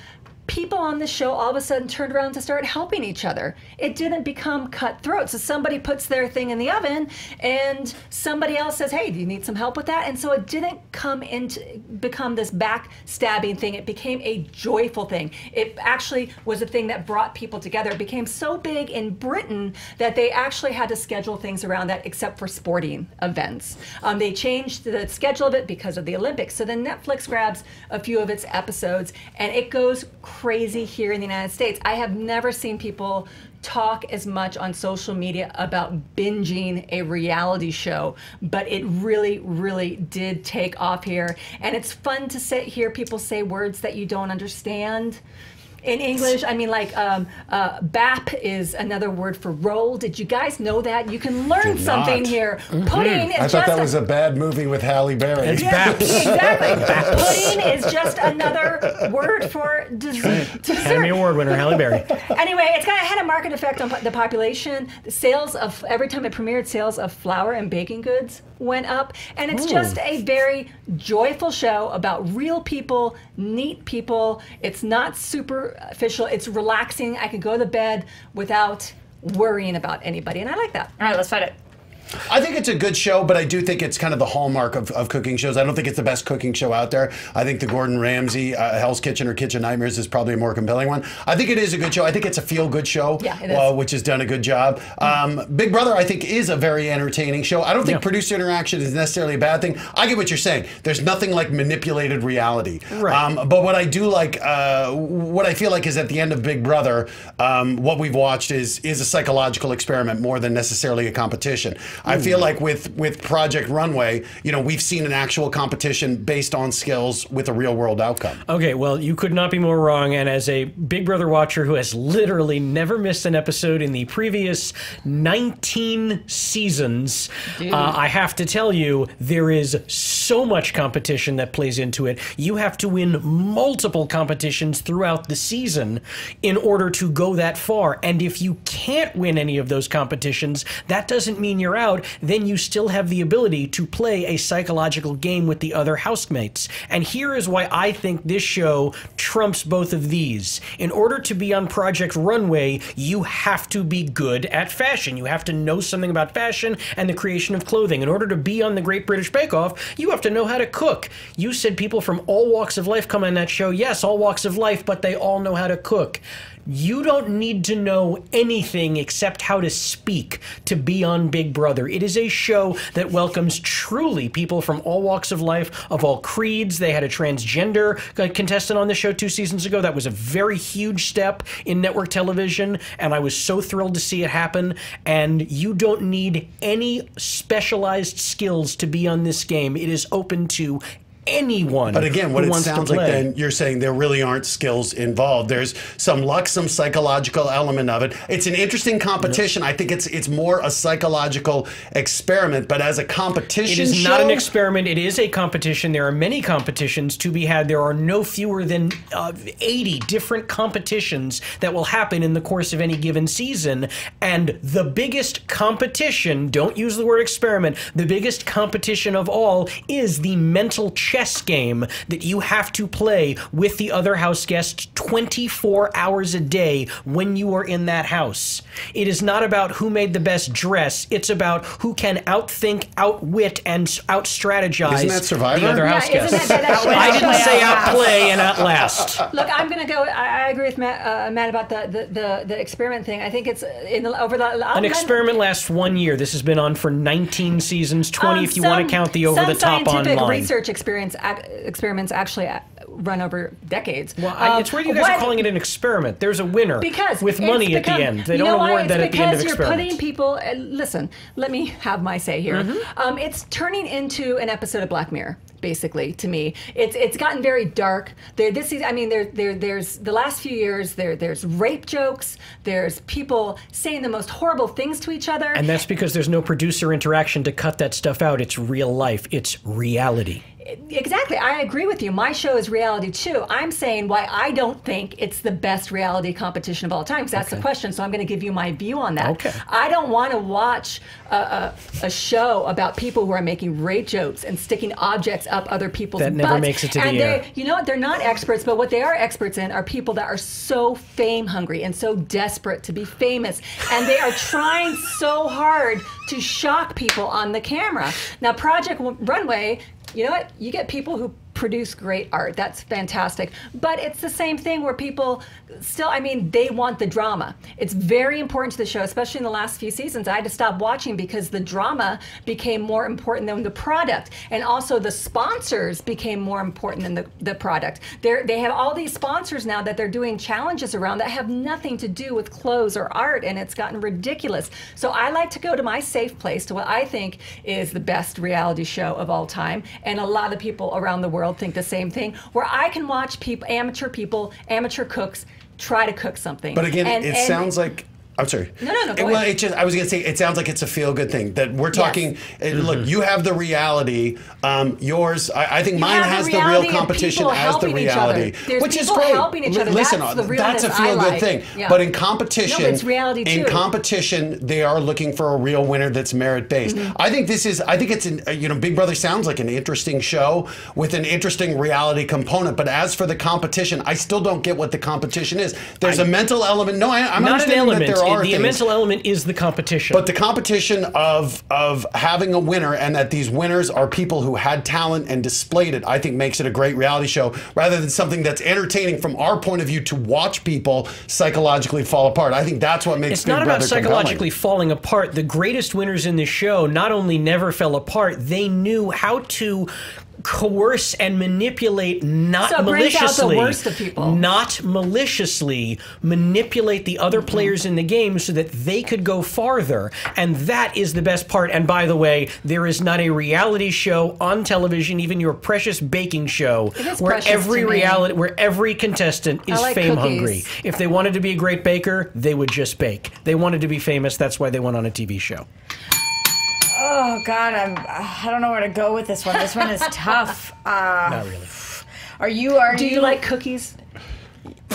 people on the show all of a sudden turned around to start helping each other. It didn't become cutthroat. So somebody puts their thing in the oven and somebody else says, hey, do you need some help with that? And so it didn't become this backstabbing thing. It became a joyful thing. It actually was a thing that brought people together. It became so big in Britain that they actually had to schedule things around that except for sporting events. They changed the schedule of it because of the Olympics. So then Netflix grabs a few of its episodes and it goes crazy here in the United States. I have never seen people talk as much on social media about binging a reality show, but it really, really did take off here. And it's fun to hear people say words that you don't understand. In English, I mean, like bap is another word for roll. Did you guys know that? You can learn something here. Pudding is I thought that was a bad movie with Halle Berry. It's baps. Exactly. Pudding is just another word for dessert. Academy Award winner Halle Berry. Anyway, it's got a had a market effect on the population. The sales of, every time it premiered, sales of flour and baking goods went up. And it's just a very joyful show about real people, neat people. It's not superficial. It's relaxing. I can go to bed without worrying about anybody. And I like that. All right, let's fight it. I think it's a good show, but I do think it's kind of the hallmark of cooking shows. I don't think it's the best cooking show out there. I think the Gordon Ramsay Hell's Kitchen or Kitchen Nightmares is probably a more compelling one. I think it is a good show. I think it's a feel-good show, yeah, it is. Which has done a good job. Big Brother, I think, is a very entertaining show. I don't think producer interaction is necessarily a bad thing. I get what you're saying. There's nothing like manipulated reality. Right. But what I do like, what I feel like is at the end of Big Brother, what we've watched is a psychological experiment more than necessarily a competition. I feel like with Project Runway, you know, we've seen an actual competition based on skills with a real world outcome. Okay, well, you could not be more wrong. And as a Big Brother watcher who has literally never missed an episode in the previous 19 seasons, I have to tell you, there is so much competition that plays into it. You have to win multiple competitions throughout the season in order to go that far. And if you can't win any of those competitions, that doesn't mean you're out. Then you still have the ability to play a psychological game with the other housemates. And here is why I think this show trumps both of these. In order to be on Project Runway, you have to be good at fashion. You have to know something about fashion and the creation of clothing. In order to be on the Great British Bake Off, you have to know how to cook. You said people from all walks of life come on that show. Yes, all walks of life, but they all know how to cook. You don't need to know anything except how to speak to be on Big Brother. It is a show that welcomes truly people from all walks of life, of all creeds. They had a transgender contestant on the show 2 seasons ago. That was a very huge step in network television, and I was so thrilled to see it happen. And you don't need any specialized skills to be on this game. It is open to anyone. But again, what who it wants sounds to like play. then you're saying there really aren't skills involved. There's some luck, some psychological element of it. It's an interesting competition. I think it's more a psychological experiment, but as a competition It is show, not an experiment. It is a competition. There are many competitions to be had. There are no fewer than 80 different competitions that will happen in the course of any given season. And the biggest competition, don't use the word experiment, the biggest competition of all is the mental chess chess game that you have to play with the other house guests 24 hours a day when you are in that house. It is not about who made the best dress. It's about who can outthink, outwit, and out-strategize Isn't that Survivor? the other house isn't guests. that I didn't say Outlast. outplay and outlast. Look, I'm going to go. I agree with Matt about the experiment thing. I think it's over the. An experiment lasts 1 year. This has been on for 19 seasons, 20 if you want to count the over-the-top some scientific online. research experiments actually run over decades. Well, it's weird you guys are calling it an experiment. There's a winner with money at the end. They don't award that at the end of Because you're experiment. putting people. Listen, let me have my say here. It's turning into an episode of Black Mirror. Basically, to me, it's gotten very dark. There's the last few years. There's rape jokes. There's people saying the most horrible things to each other. And that's because there's no producer interaction to cut that stuff out. It's real life. It's reality. Exactly. I agree with you. My show is reality too. I'm saying why I don't think it's the best reality competition of all time, because that's the question. So I'm going to give you my view on that. Okay. I don't want to watch a show about people who are making rape jokes and sticking objects up other people's That butts. never makes it to the air. You know what? They're not experts, but what they are experts in are people that are so fame hungry and so desperate to be famous. And they are trying so hard to shock people on the camera. Now, Project Runway, you know what? You get people who produce great art. That's fantastic. But it's the same thing where people still, they want the drama. It's very important to the show, especially in the last few seasons. I had to stop watching because the drama became more important than the product. And also the sponsors became more important than the product. They have all these sponsors now that they're doing challenges around that have nothing to do with clothes or art, and it's gotten ridiculous. So I like to go to my safe place, to what I think is the best reality show of all time. And a lot of people around the world think the same thing, where I can watch amateur cooks try to cook something. But again, it sounds like. I'm sorry. No, go Well, ahead. I was going to say, it sounds like it's a feel-good thing. That we're talking, look, you have the reality. Yours, I think mine has the real competition as the reality. Which is people great. helping each other. Listen, That's the realness that's a I feel-good like. thing. Yeah. But in competition, No, but it's reality too. in competition, they are looking for a real winner that's merit-based. I think Big Brother sounds like an interesting show with an interesting reality component. But as for the competition, I still don't get what the competition is. There's a mental element. No, I'm not an understanding element. that there are The things. mental element is the competition. But the competition of having a winner, and that these winners are people who had talent and displayed it, I think makes it a great reality show, rather than something that's entertaining from our point of view to watch people psychologically fall apart. I think that's what makes It's Big not Brother about psychologically compelling. falling apart. The greatest winners in the show not only never fell apart, they knew how to coerce and manipulate, not So it brings out the maliciously, worst of people. not maliciously manipulate the other players in the game so that they could go farther. And that is the best part. And by the way, there is not a reality show on television, even your precious baking show, is where precious every to me. where every contestant is I like fame cookies. hungry. If they wanted to be a great baker, they would just bake. They wanted to be famous. That's why they went on a TV show. Oh God, I don't know where to go with this one. This one is tough. Not really. Do you like cookies?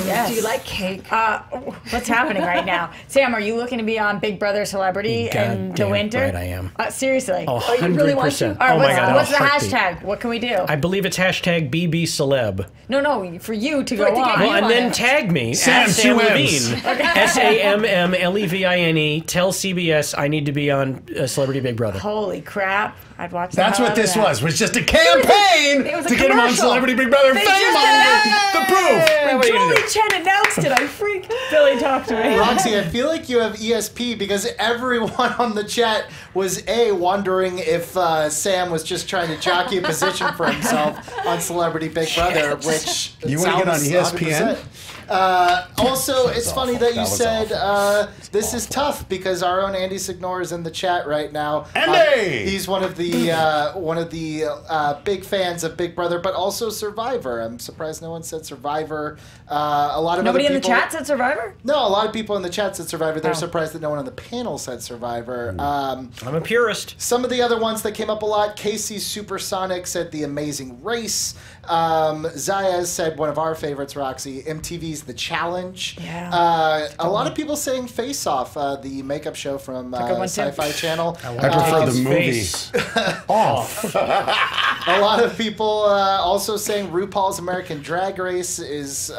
Yes. Do you like cake? What's happening right now? Sam, are you looking to be on Big Brother Celebrity in the Goddamn winter? right I am. Seriously. Oh, you really want to? 100%. All right, Oh my God, what's the I'll heartbeat. hashtag? What can we do? I believe it's hashtag BB Celeb. No, for you to go it to get on. you Well, and on then it. tag me Sam at Sam Swims. Levine. SAMMLEVINE. Tell CBS I need to be on Celebrity Big Brother. Holy crap. I'd watch that. That's what this was just a campaign it was a to get him on commercial. Celebrity Big Brother. Fame just on the proof. When What are you gonna Julie do? Chen announced it, I freaked. Billy, talk to me. Roxy, I feel like you have ESP because everyone on the chat was wondering if Sam was just trying to jockey a position for himself on Celebrity Big Brother, which You wanna get on sounds ESPN? 100%. Also, it's funny that you That was said this is tough because our own Andy Signor is in the chat right now. Andy! He's one of the big fans of Big Brother, but also Survivor. I'm surprised no one said Survivor. A lot of Nobody other in the people, chat said Survivor? No, a lot of people in the chat said Survivor. They're Oh. surprised that no one on the panel said Survivor. I'm a purist. Some of the other ones that came up a lot, Casey's Supersonic said The Amazing Race. Zaya said one of our favorites, Roxy, MTV's The Challenge. Yeah. A lot of people saying Face Off, the makeup show from good one, too. Sci-Fi Channel. I prefer the movie. Face. Off. A lot of people also saying RuPaul's American Drag Race is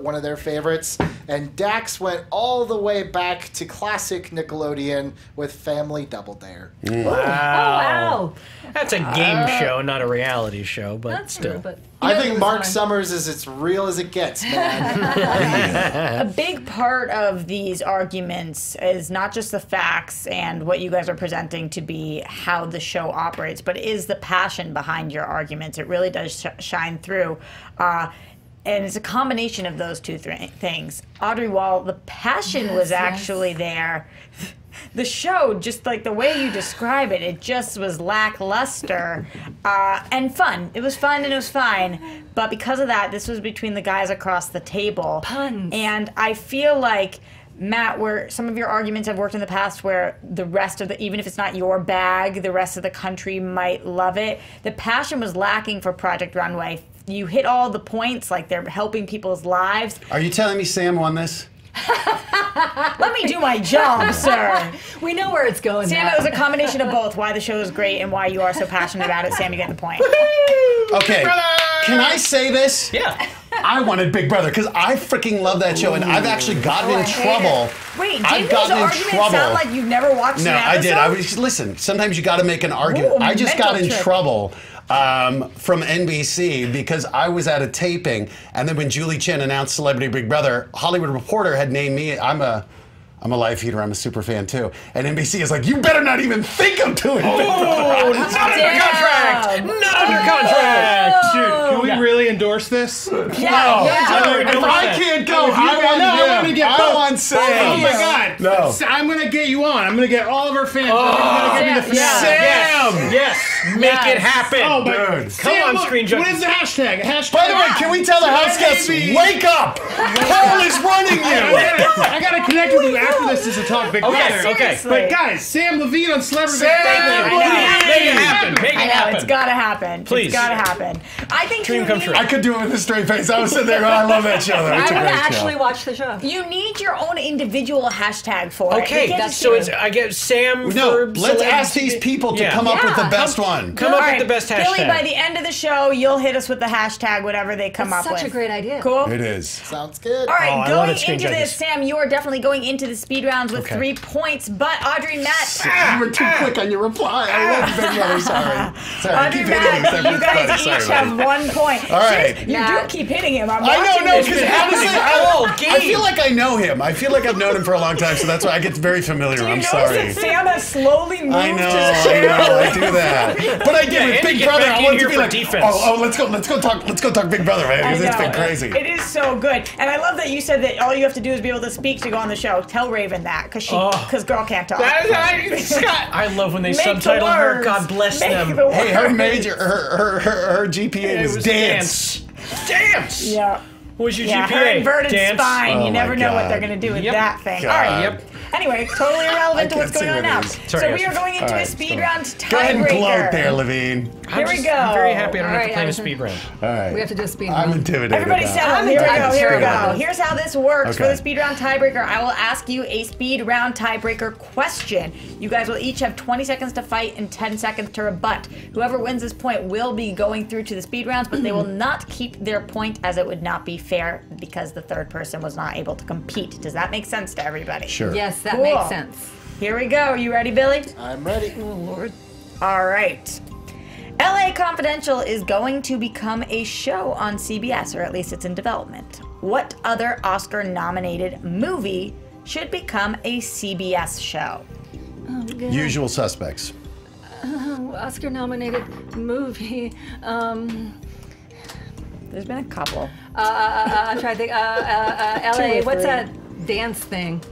one of their favorites. And Dax went all the way back to classic Nickelodeon with Family Double Dare. Oh, wow. That's a game show, not a reality show, but That's still. true, but I think Mark Summers is as real as it gets, man. A big part of these arguments is not just the facts and what you guys are presenting to be how the show operates, but is the passion behind your arguments. It really does shine through. And it's a combination of those two things. Audrey, while the passion was actually there, the show, just like the way you describe it, it just was lackluster and fun. It was fun and it was fine. But because of that, this was between the guys across the table. Puns. And I feel like, Matt, where some of your arguments have worked in the past where the rest of the, even if it's not your bag, the rest of the country might love it. The passion was lacking for Project Runway. You hit all the points, like they're helping people's lives. Are you telling me Sam won this? Let me do my job, sir. we know where it's going. Sam, now. it was a combination of both, why the show is great and why you are so passionate about it. Sam, you get the point. Okay, can I say this? Yeah. I wanted Big Brother because I freaking love that show, and I've actually gotten in trouble. Wait, I've didn't these gotten in arguments trouble. sound like you've never watched No, an I episode? did. I was listen. Sometimes you got to make an argument. Ooh, I just got in mental trick. trouble from NBC because I was at a taping, and then when Julie Chen announced Celebrity Big Brother, Hollywood Reporter had named me. I'm a live feeder. I'm a super fan too. And NBC is like, you better not even think of doing Big Brother. Oh, not under contract! Not under contract! Dude, can we really endorse this? No, Yeah. if I can't go, I want him. I want Sam. Oh my God! No. I'm gonna get you on. I'm gonna get all of our fans. You're gonna give me the Sam. Yes, make it happen. Oh my Dude. God! Come on, look, Screen What Junkies. is the hashtag? Hashtag. By the way, can we tell the house guests, wake up? Paul is running you. I gotta connect with you after this to talk Big Brother. Okay. But guys, Sam Levine on Celebrity Big Sam Brother. Levine. Make it happen. Make it I know, happen. it's gotta happen. Please. It's gotta happen. I think Dream you come need, true. I could do it with a straight face. I was sitting there going, I love that show, though. It's a I would great actually show. watch the show. you need your own individual hashtag for it. You Okay, can't just so do it's I get Sam No, for let's celeb- ask these people to Yeah. come up with the Yeah. best one. Come up All with right, the best hashtag. Billy, by the end of the show, you'll hit us with the hashtag, whatever they come That's up with. such a great idea. Cool? It is. Sounds good. All right, Oh, I love going it, Screen into this, Junkies. Sam, you are definitely going into the speed rounds with Okay. 3 points. But Audrey, Matt, You were too quick on your reply. I love Big Brother. Sorry. Sorry. Audrey, keep hitting Matt, me. you guys Sorry, each buddy. have 1 point. All right. You do keep hitting him. I'm I know, watching no, this. because honestly, I feel like I know him. I feel like I've known him for a long time, so that's why I get very familiar. Do you I'm notice sorry. that Sam has slowly moved I know, his I chair? know, I do that. But I did Yeah, with and Big get Brother. back I in wanted here to be for like, defense. let's go talk Big Brother, man, I because it's know. been crazy. It is so good. And I love that you said that all you have to do is be able to speak to go on the show. Tell Raven that, because girl can't talk. I love when they Make the subtitle her. words. God bless Make them. the Hey, her words. major, her GPA It was dance. Dance. Yeah. What was your Yeah, GPA? her inverted Dance. spine. Oh You never my know what God. they're going to do with Yep. that thing. God. All right. Yep. Anyway, totally irrelevant to I what's can't going see on now. what it is. Sorry, So we guys. are going into All a right, speed go. round Go ahead and gloat tiebreaker. there, Levine. Here we go. I'm very happy I don't All have to right, play in a Allison. speed round. All right. We have to do a speed I'm round. intimidated Everybody now. settle. Here we go. Here we go. terrible. Here's how this works. For Okay. the speed round tiebreaker, I will ask you a speed round tiebreaker question. You guys will each have 20 seconds to fight and 10 seconds to rebut. Whoever wins this point will be going through to the speed rounds, but they will not keep their point as it would not be fair because the third person was not able to compete. Does that make sense to everybody? Sure. Yes, that Cool. makes sense. Here we go. You ready, Billy? I'm ready. Oh, Lord. All right. LA Confidential is going to become a show on CBS, or at least it's in development. What other Oscar-nominated movie should become a CBS show? Oh, good. Usual Suspects. Oscar-nominated movie. There's been a couple. I'm trying to think. LA. or What's three. that dance thing?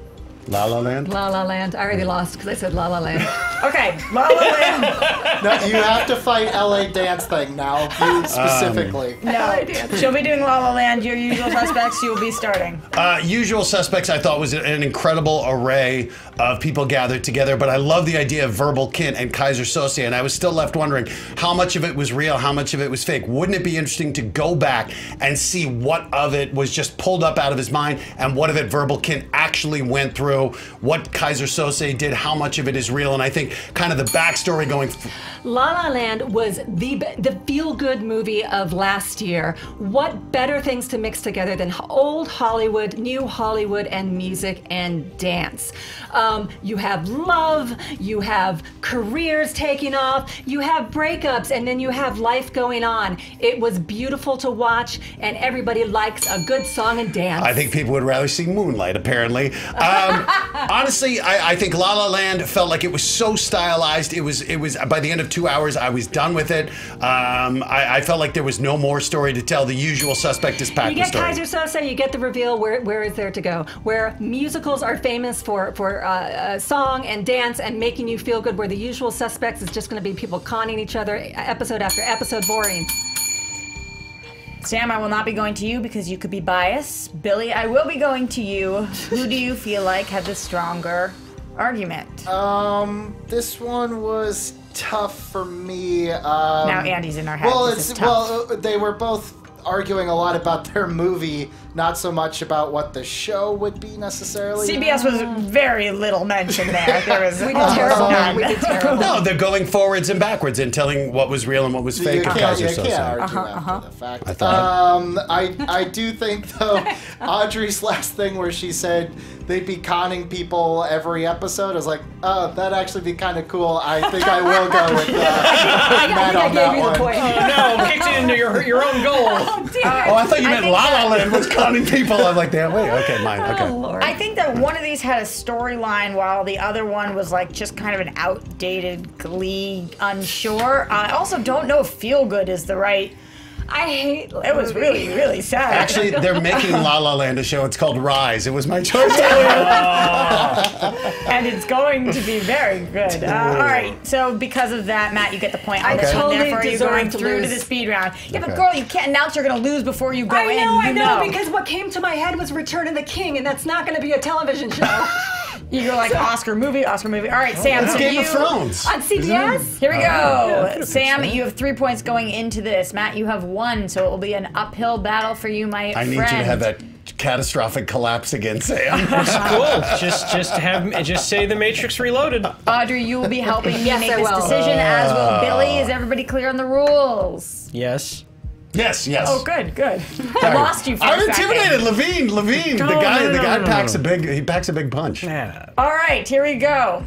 La La Land? La La Land. I already lost because I said La La Land. Okay, La La Land. No, you have to fight LA Dance thing now, you specifically. No, she'll be doing La La Land. Your Usual Suspects, you will be starting. Usual Suspects, I thought was an incredible array of people gathered together, but I love the idea of Verbal Kint and Kaiser Sose, and I was still left wondering how much of it was real, how much of it was fake. Wouldn't it be interesting to go back and see what of it was just pulled up out of his mind and what of it Verbal Kint actually went through, what Kaiser Sose did, how much of it is real, and I think kind of the backstory going. La La Land was the feel-good movie of last year. What better things to mix together than old Hollywood, new Hollywood, and music and dance? You have love, you have careers taking off, you have breakups, and then you have life going on. It was beautiful to watch, and everybody likes a good song and dance. I think people would rather see Moonlight, apparently. Honestly, I think La La Land felt like it was so stylized. It was by the end of 2 hours, I was done with it. I felt like there was no more story to tell. The Usual Suspect is packed You with get story. Kaiser Sose, you get the reveal. Where is there to go? Where musicals are famous for song and dance and making you feel good, where The Usual Suspects is just going to be people conning each other episode after episode, boring. Sam, I will not be going to you because you could be biased. Billy, I will be going to you. Who do you feel like had the stronger argument? This one was tough for me. Now Andy's in our head. Well, This is tough. they were both arguing a lot about their movie, not so much about what the show would be necessarily. CBS was very little mentioned there. There was We did almost terrible. none. We did terrible. No, they're going forwards and backwards and telling what was real and what was You fake. of can't, Kaiser you can't Sose. argue after the fact. I thought. I do think, though, Audrey's last thing where she said they'd be conning people every episode, I was like, oh, that'd actually be kind of cool. I think I will go with Matt I on gave that you the one. point. No, kicked it into your own goal. Oh, I thought you meant think La La that- Land was conning people. I'm like, damn, wait, okay, mine, okay. Oh, Lord. I think that one of these had a storyline while the other one was like just kind of an outdated Glee, unsure. I also don't know if Feel Good is the right. I hate It was really, really sad. Actually, they're making La La Land a show. It's called Rise. It was my choice. and it's going to be very good. All right, so because of that, Matt, you get the point on I this one. totally Therefore, you're deserve going to through to lose. the speed round. Yeah, but Okay. girl, you can't announce you're going to lose before you go in. I You know, because what came to my head was Return of the King, and that's not going to be a television show. You're like Oscar movie. All right, Sam. So Game you, of Thrones. On CBS? Here we go. Yeah, Sam, you have 3 points going into this. Matt, you have 1, so it will be an uphill battle for you, my I friend. need you to have that catastrophic collapse again, Sam. Cool. Just say The Matrix Reloaded. Audrey, you will be helping me Yes, make I this will. decision, as will Billy. Is everybody clear on the rules? Yes. Yes. Oh, good. I lost you for I'm a second. intimidated. Levine. No, the guy no. packs a big punch. Yeah. All right, here we go.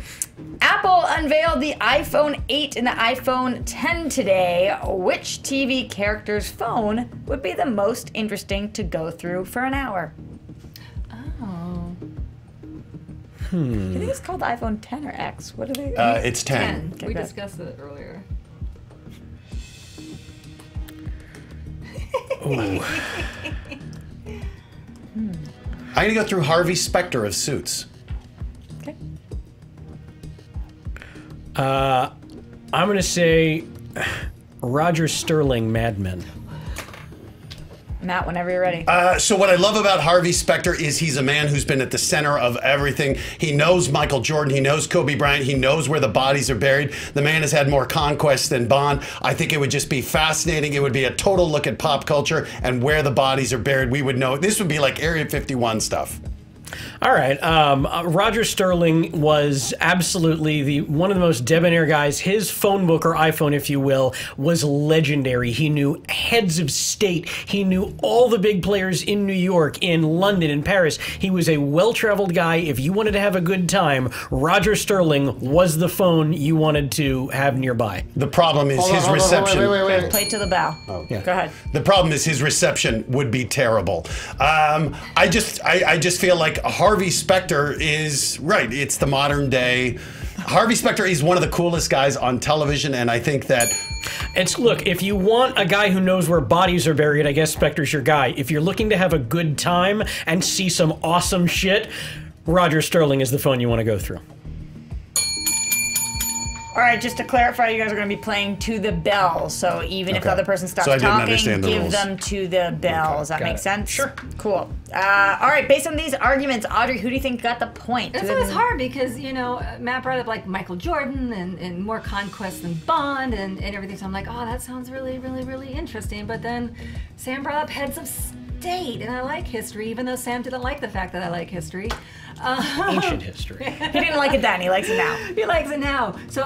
Apple unveiled the iPhone 8 and the iPhone 10 today. Which TV character's phone would be the most interesting to go through for an hour? Oh. Do you think it's called the iPhone 10 or X? What are they? It's 10. Okay, We good. discussed it earlier. I'm going to go through Harvey Specter of Suits. Okay. I'm going to say Roger Sterling, Mad Men. Matt, whenever you're ready. So what I love about Harvey Specter is he's a man who's been at the center of everything. He knows Michael Jordan. He knows Kobe Bryant. He knows where the bodies are buried. The man has had more conquests than Bond. I think it would just be fascinating. It would be a total look at pop culture and where the bodies are buried. We would know. This would be like Area 51 stuff. All right. Roger Sterling was absolutely one of the most debonair guys. His phone book, or iPhone, if you will, was legendary. He knew heads of state. He knew all the big players in New York, in London, in Paris. He was a well-traveled guy. If you wanted to have a good time, Roger Sterling was the phone you wanted to have nearby. The problem is his Hold on, reception. wait. Play to the bow. Oh, yeah. Go ahead. The problem is his reception would be terrible. I just feel like Harvey Specter is right. It's the modern day. Harvey Specter is one of the coolest guys on television, and I think that. Look, if you want a guy who knows where bodies are buried, I guess Specter's your guy. If you're looking to have a good time and see some awesome shit, Roger Sterling is the phone you want to go through. All right, just to clarify, you guys are going to be playing to the bell. So even if the other person stops So I didn't talking, understand the give rules. them to the bell. Does that make sense? Sure. Cool. All right, based on these arguments, Audrey, who do you think got the point? It's always hard because, you know, Matt brought up like Michael Jordan and more conquests than Bond and everything. So I'm like, oh, that sounds really, really, really interesting. But then Sam brought up heads of state, and I like history, even though Sam didn't like the fact that I like history. Ancient history. He didn't like it then. He likes it now. He likes it now. So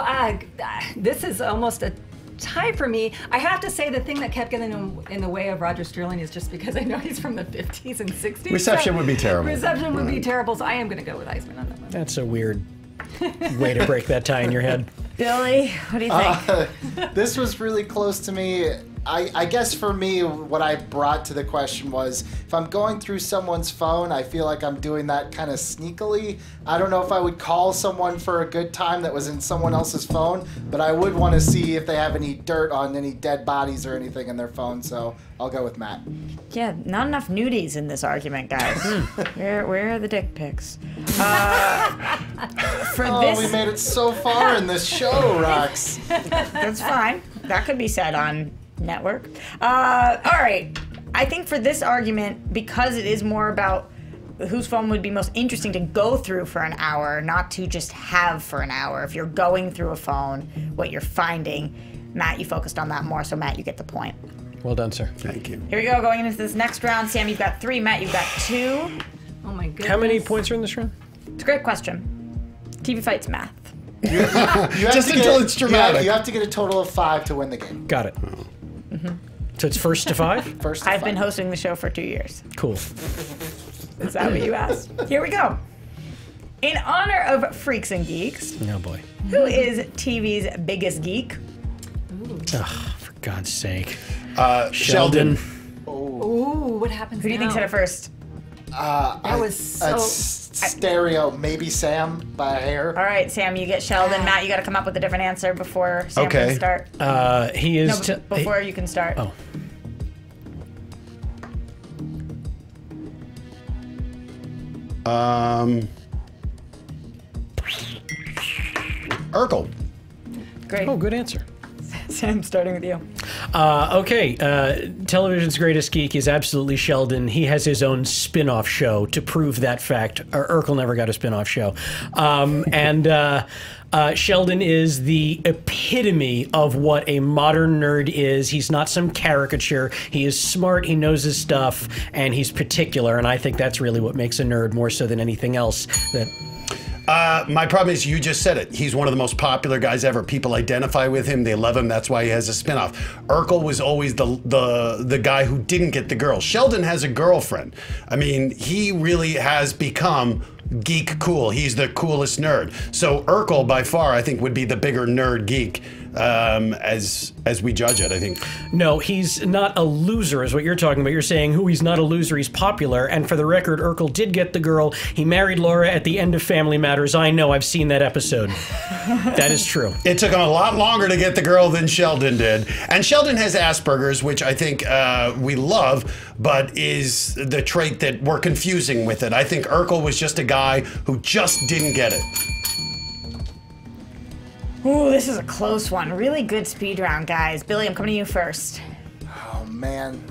this is almost a tie for me. I have to say the thing that kept getting in the way of Roger Sterling is just because I know he's from the 50s and 60s. Reception would be terrible. Reception would be terrible, so I am going to go with Iceman on that one. That's a weird way to break that tie in your head. Billy, what do you think? This was really close to me. I guess for me, what I brought to the question was, if I'm going through someone's phone, I feel like I'm doing that kind of sneakily. I don't know if I would call someone for a good time that was in someone else's phone, but I would want to see if they have any dirt on any dead bodies or anything in their phone, so I'll go with Matt. Yeah, not enough nudies in this argument, guys. Where are the dick pics? We made it so far in this show, Rox. That's fine. That could be said on network. All right. I think for this argument, because it is more about whose phone would be most interesting to go through for an hour, not to just have for an hour. If you're going through a phone, what you're finding, Matt, you focused on that more, so Matt, you get the point. Well done, sir. Thank you. Here we go, going into this next round. Sam, you've got 3. Matt, you've got 2. Oh my goodness. How many points are in this round? It's a great question. TV fights math. Just until it's dramatic. You have to get a total of 5 to win the game. Got it. So it's first to 5? First to I've 5. been hosting the show for 2 years. Cool. Is that what you asked? Here we go. In honor of Freaks and Geeks, Oh boy. who is TV's biggest geek? Ugh, for God's sake. Sheldon. Ooh, what happens Who do you think now? said it first? That was so... Stereo, maybe Sam by a hair. All right, Sam, you get Sheldon. Matt, you got to come up with a different answer before Sam Okay. can start. He is... No, before you can start. Oh. Urkel. Great. Oh, good answer. Sam, starting with you. Okay, television's greatest geek is absolutely Sheldon. He has his own spin-off show to prove that fact. Urkel never got a spin-off show. Sheldon is the epitome of what a modern nerd is. He's not some caricature. He is smart, he knows his stuff, and he's particular, and I think that's really what makes a nerd more so than anything else. My problem is you just said it. He's one of the most popular guys ever. People identify with him. They love him. That's why he has a spinoff. Urkel was always the guy who didn't get the girl. Sheldon has a girlfriend. I mean, he really has become geek cool. He's the coolest nerd. So Urkel, by far, I think would be the bigger nerd geek as we judge it, I think. No, he's not a loser is what you're talking about. You're saying who he's not a loser, he's popular. And for the record, Urkel did get the girl. He married Laura at the end of Family Matters. I know, I've seen that episode. That is true. It took him a lot longer to get the girl than Sheldon did. And Sheldon has Asperger's, which I think we love, but is the trait that we're confusing with it. I think Urkel was just a guy who just didn't get it. Ooh, this is a close one. Really good speed round, guys. Billy, I'm coming to you first. Oh man,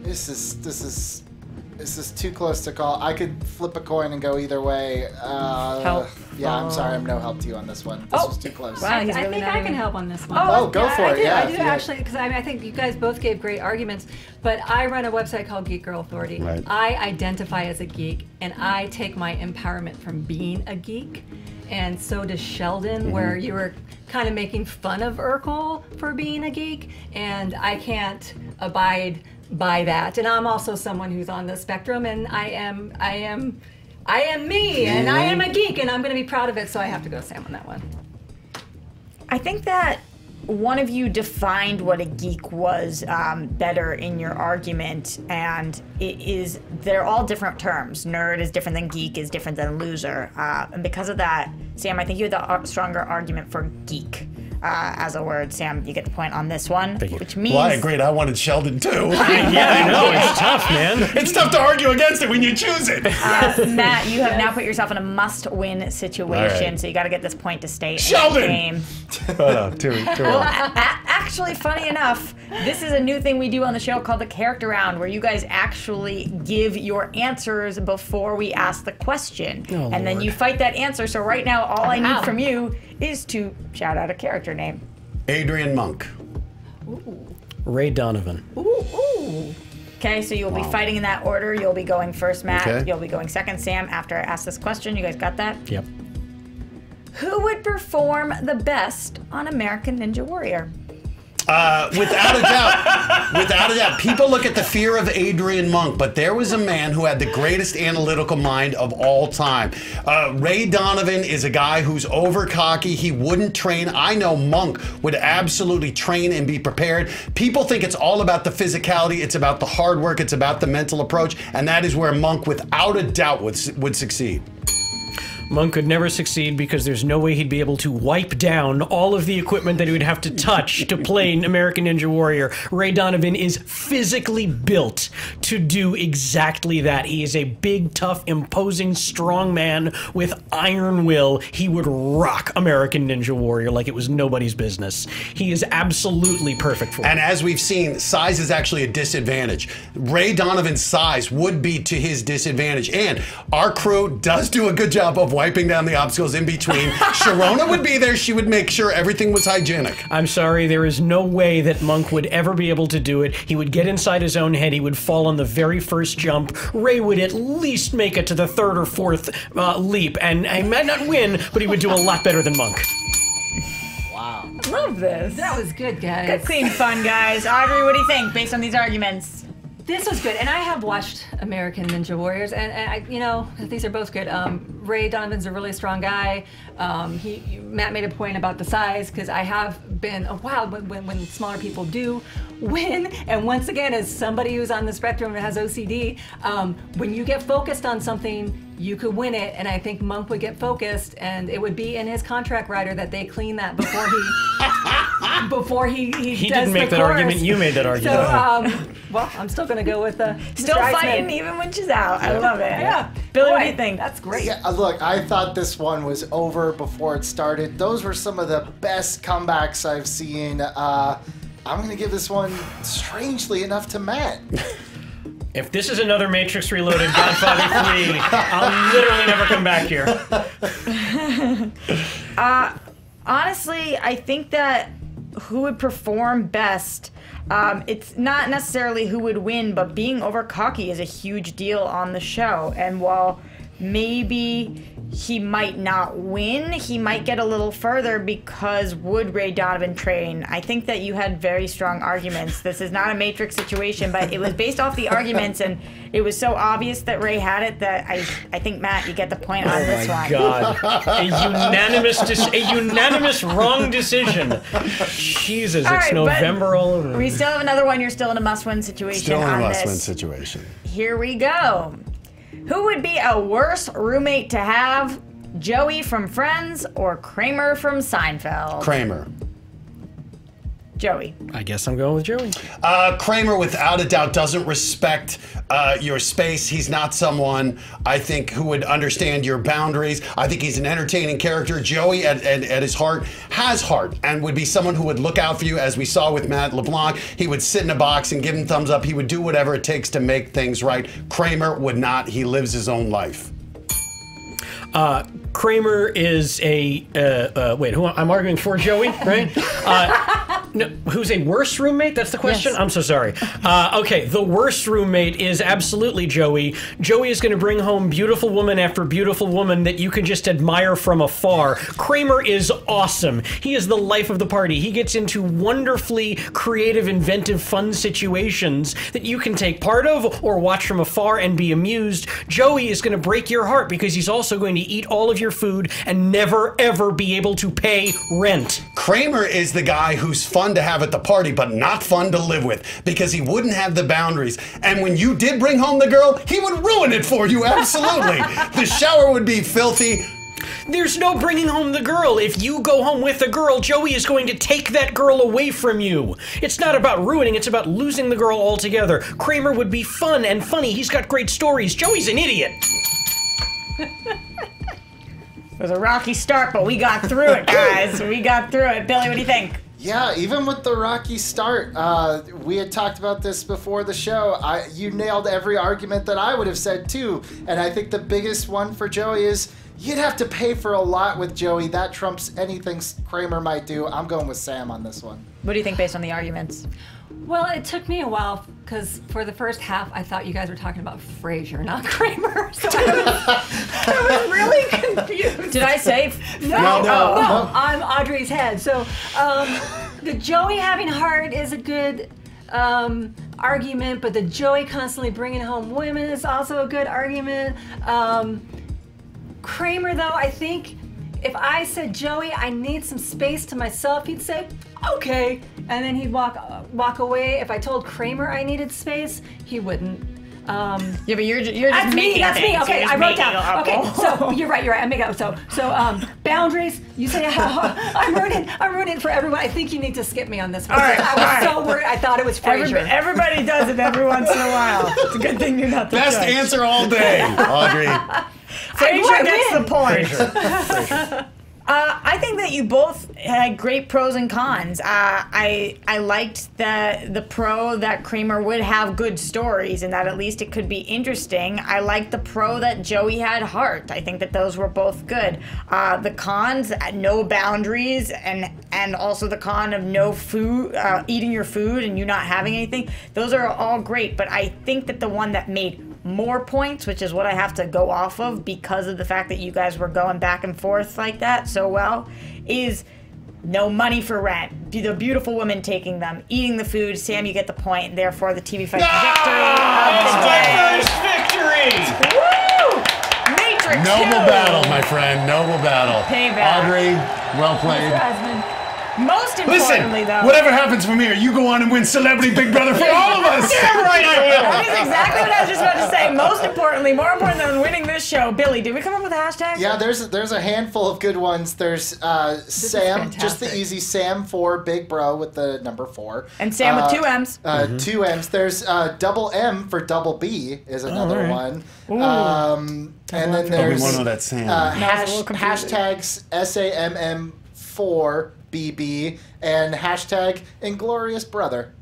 this is too close to call. I could flip a coin and go either way. Help. Yeah, I'm sorry, I'm no help to you on this one. This was too close. Wow, I he's really think not I can even- help on this one. Oh, go for it, yeah, I if do you- actually, because I think you guys both gave great arguments, but I run a website called Geek Girl Authority. Right. I identify as a geek, and I take my empowerment from being a geek, and so does Sheldon, where you were kind of making fun of Urkel for being a geek, and I can't abide by that. And I'm also someone who's on the spectrum, and I am me, and I am a geek, and I'm going to be proud of it, so I have to go Sam on that one. I think that one of you defined what a geek was better in your argument, and they're all different terms. Nerd is different than geek, is different than loser. And because of that, Sam, I think you had the stronger argument for geek. as a word. Sam, you get the point on this one, which means... Well, I agreed. I wanted Sheldon, too. Yeah, I know. It's tough, man. It's tough to argue against it when you choose it. Matt, you have now put yourself in a must-win situation, so you got to get this point to stay Sheldon! in the game. Well, actually, funny enough, this is a new thing we do on the show called the character round, where you guys actually give your answers before we ask the question. And then you fight that answer. So right now, all I need from you is to shout out a character name. Adrian Monk. Ray Donovan. Okay, so you'll be fighting in that order. You'll be going first, Matt. Okay. You'll be going second, Sam, after I ask this question. You guys got that? Yep. Who would perform the best on American Ninja Warrior? Without a doubt, people look at the fear of Adrian Monk, but there was a man who had the greatest analytical mind of all time. Ray Donovan is a guy who's over cocky. He wouldn't train. I know Monk would absolutely train and be prepared. People think it's all about the physicality. It's about the hard work. It's about the mental approach, and that is where Monk, without a doubt, would succeed. Monk could never succeed because there's no way he'd be able to wipe down all of the equipment that he would have to touch to play an American Ninja Warrior. Ray Donovan is physically built to do exactly that. He is a big, tough, imposing, strong man with iron will. He would rock American Ninja Warrior like it was nobody's business. He is absolutely perfect for it. And as we've seen, size is actually a disadvantage. Ray Donovan's size would be to his disadvantage. And our crew does do a good job of wiping down the obstacles in between. Sharona would be there. She would make sure everything was hygienic. I'm sorry, there is no way that Monk would ever be able to do it. He would get inside his own head. He would fall on the very first jump. Ray would at least make it to the third or fourth leap. And he might not win, but he would do a lot better than Monk. Wow. Love this. That was good, guys. Good, clean fun, guys. Audrey, what do you think based on these arguments? This was good, and I have watched American Ninja Warriors, and I, these are both good. Ray Donovan's a really strong guy. Matt made a point about the size, because I have been a while when smaller people do win, and once again, as somebody who's on the spectrum and has OCD, when you get focused on something, you could win it, and I think Monk would get focused, and it would be in his contract rider that they clean that before he didn't make that argument. You made that argument. So, well, I'm still going to go with still fighting even when she's out. I love it. Yeah, Billy, what do you think? That's great. Yeah, look, I thought this one was over before it started. Those were some of the best comebacks I've seen. I'm going to give this one, strangely enough, to Matt. If this is another Matrix Reloaded Godfather 3, I'll literally never come back here. Honestly, I think that who would perform best, it's not necessarily who would win, but being over cocky is a huge deal on the show. And while maybe he might not win, he might get a little further, because would Ray Donovan train? I think that you had very strong arguments. This is not a Matrix situation, but it was based off the arguments, and it was so obvious that Ray had it that I think, Matt, you get the point on this one. Oh my God. A unanimous wrong decision. Jesus, All it's right, November all over. We still have another one. You're still in a must-win situation Still in a on must-win this. situation. Here we go. Who would be a worse roommate to have, Joey from Friends or Kramer from Seinfeld? Kramer. Joey. I guess I'm going with Joey. Kramer, without a doubt, doesn't respect your space. He's not someone, I think, who would understand your boundaries. I think he's an entertaining character. Joey, at his heart, has heart, and would be someone who would look out for you, as we saw with Matt LeBlanc. He would sit in a box and give him thumbs up. He would do whatever it takes to make things right. Kramer would not. He lives his own life. Kramer is a wait. Who I'm arguing for? Joey, right? No, who's a worse roommate? That's the question? Yes. I'm so sorry. Okay, the worst roommate is absolutely Joey. Joey is going to bring home beautiful woman after beautiful woman that you can just admire from afar. Kramer is awesome. He is the life of the party. He gets into wonderfully creative, inventive, fun situations that you can take part of or watch from afar and be amused. Joey is going to break your heart because he's also going to eat all of your food and never, ever be able to pay rent. Kramer is the guy who's fun to have at the party, but not fun to live with, because he wouldn't have the boundaries. And when you did bring home the girl, he would ruin it for you, absolutely. The shower would be filthy. There's no bringing home the girl. If you go home with a girl, Joey is going to take that girl away from you. It's not about ruining, it's about losing the girl altogether. Kramer would be fun and funny. He's got great stories. Joey's an idiot. It was a rocky start, but we got through it, guys. We got through it. Billy, what do you think? Yeah, even with the rocky start, we had talked about this before the show. You nailed every argument that I would have said too. And I think the biggest one for Joey is you'd have to pay for a lot with Joey. That trumps anything Kramer might do. I'm going with Sam on this one. What do you think based on the arguments? Well, it took me a while because for the first half, I thought you guys were talking about Frasier, not Kramer. So I was really confused. Did I say? No, I'm Audrey's head. So the Joey having heart is a good argument, but the Joey constantly bringing home women is also a good argument. Kramer, though, I think if I said, Joey, I need some space to myself, he'd say, okay. And then he'd walk away. If I told Kramer I needed space, he wouldn't. Yeah, but you're just making That's me. Okay, I wrote down. Okay, up. so you're right. I'm making up. So boundaries. You say I'm ruining for everyone. I think you need to skip me on this one. All right, I was so worried. I thought it was Frasier. Everybody does it every once in a while. It's a good thing you're not the Best judge. answer all day, Audrey. Frasier gets the point. I think that you both had great pros and cons. I liked the pro that Kramer would have good stories and that at least it could be interesting. I liked the pro that Joey had heart. I think that those were both good. The cons, no boundaries, and also the con of no food, eating your food and you not having anything. Those are all great, but I think that the one that made more points, which is what I have to go off of because of the fact that you guys were going back and forth like that so well, is no money for rent. The beautiful women taking them, eating the food. Sam, you get the point. Therefore, the TV fight victory of the day. First victory! Woo! Matrix Noble 2. battle, my friend. Noble battle. Payback. Audrey, well played. Most Listen, importantly, though, whatever happens from here, you go on and win Celebrity Big Brother for all of us. Damn right I will! that is exactly what I was just about to say. Most importantly, more important than winning this show, Billy, did we come up with a hashtag? Yeah, there's a handful of good ones. There's Sam, just the easy Sam for Big Bro with the number 4. And Sam with 2 M's. 2 M's. There's double M for double B is another one. And then there's we want to know that Sam. hashtags SAMM4 BB and hashtag Inglorious Brother.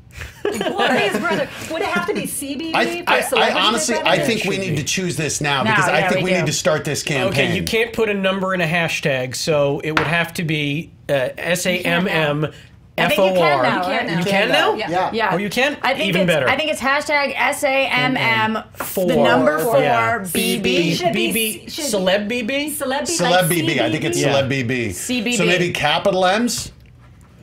Inglorious Brother. Would it have to be CBB? I honestly, I think we need to choose this now because I think we need to start this campaign. Okay, you can't put a number in a hashtag, so it would have to be SAMM. I think you can now. You can now? Yeah. Oh, you can? I think Even it's, better. I think it's hashtag SAMM, 4. the number 4, Yeah. BB. BB. Celeb BB? Celeb BB. I think it's Celeb BB. CBB. So maybe capital M's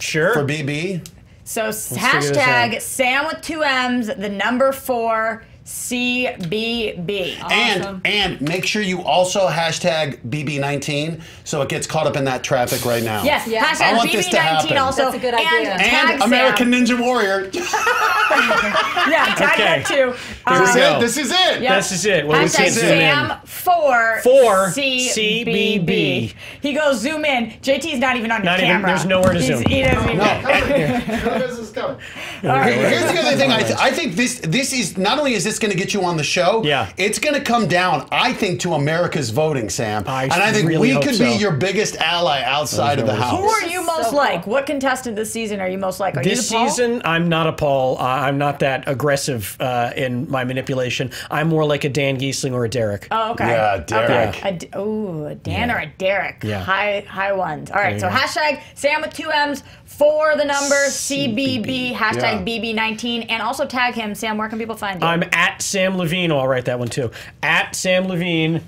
Sure. for BB. So figure this hashtag Sam with 2 M's, the number 4, CBB. Awesome. And make sure you also hashtag BB19 so it gets caught up in that traffic right now. Yes, Yeah. hashtag I want this to BB19 happen. also. That's a good idea. And tag And American Sam. Ninja Warrior. Yeah, tag Okay. that too. Here we go. This is it. Yep. This is it. Well, we Hashtag can't zoom in. Sam for CBB. CBB. He goes, zoom in. JT's not even on your Not even- camera. there's nowhere to zoom. He doesn't even. This is coming. Here's the other thing. I think this is not only is this going to get you on the show. Yeah. It's going to come down, I think, to America's voting, Sam. I and I think really we hope could so. be your biggest ally outside of the house. Who are you most So like? cool. What contestant this season are you most like? Are This you the Paul? season, I'm not a Paul. I'm not that aggressive in my manipulation. I'm more like a Dan Giesling or a Derek. Oh, okay. Yeah, Derek. Okay. A Dan or a Derek. Yeah. High ones. All right, so you go. hashtag Sam with 2 M's for the number CBB, hashtag BB19, and also tag him. Sam, where can people find you? I'm at Sam Levine. Oh, I'll write that one too. At Sam Levine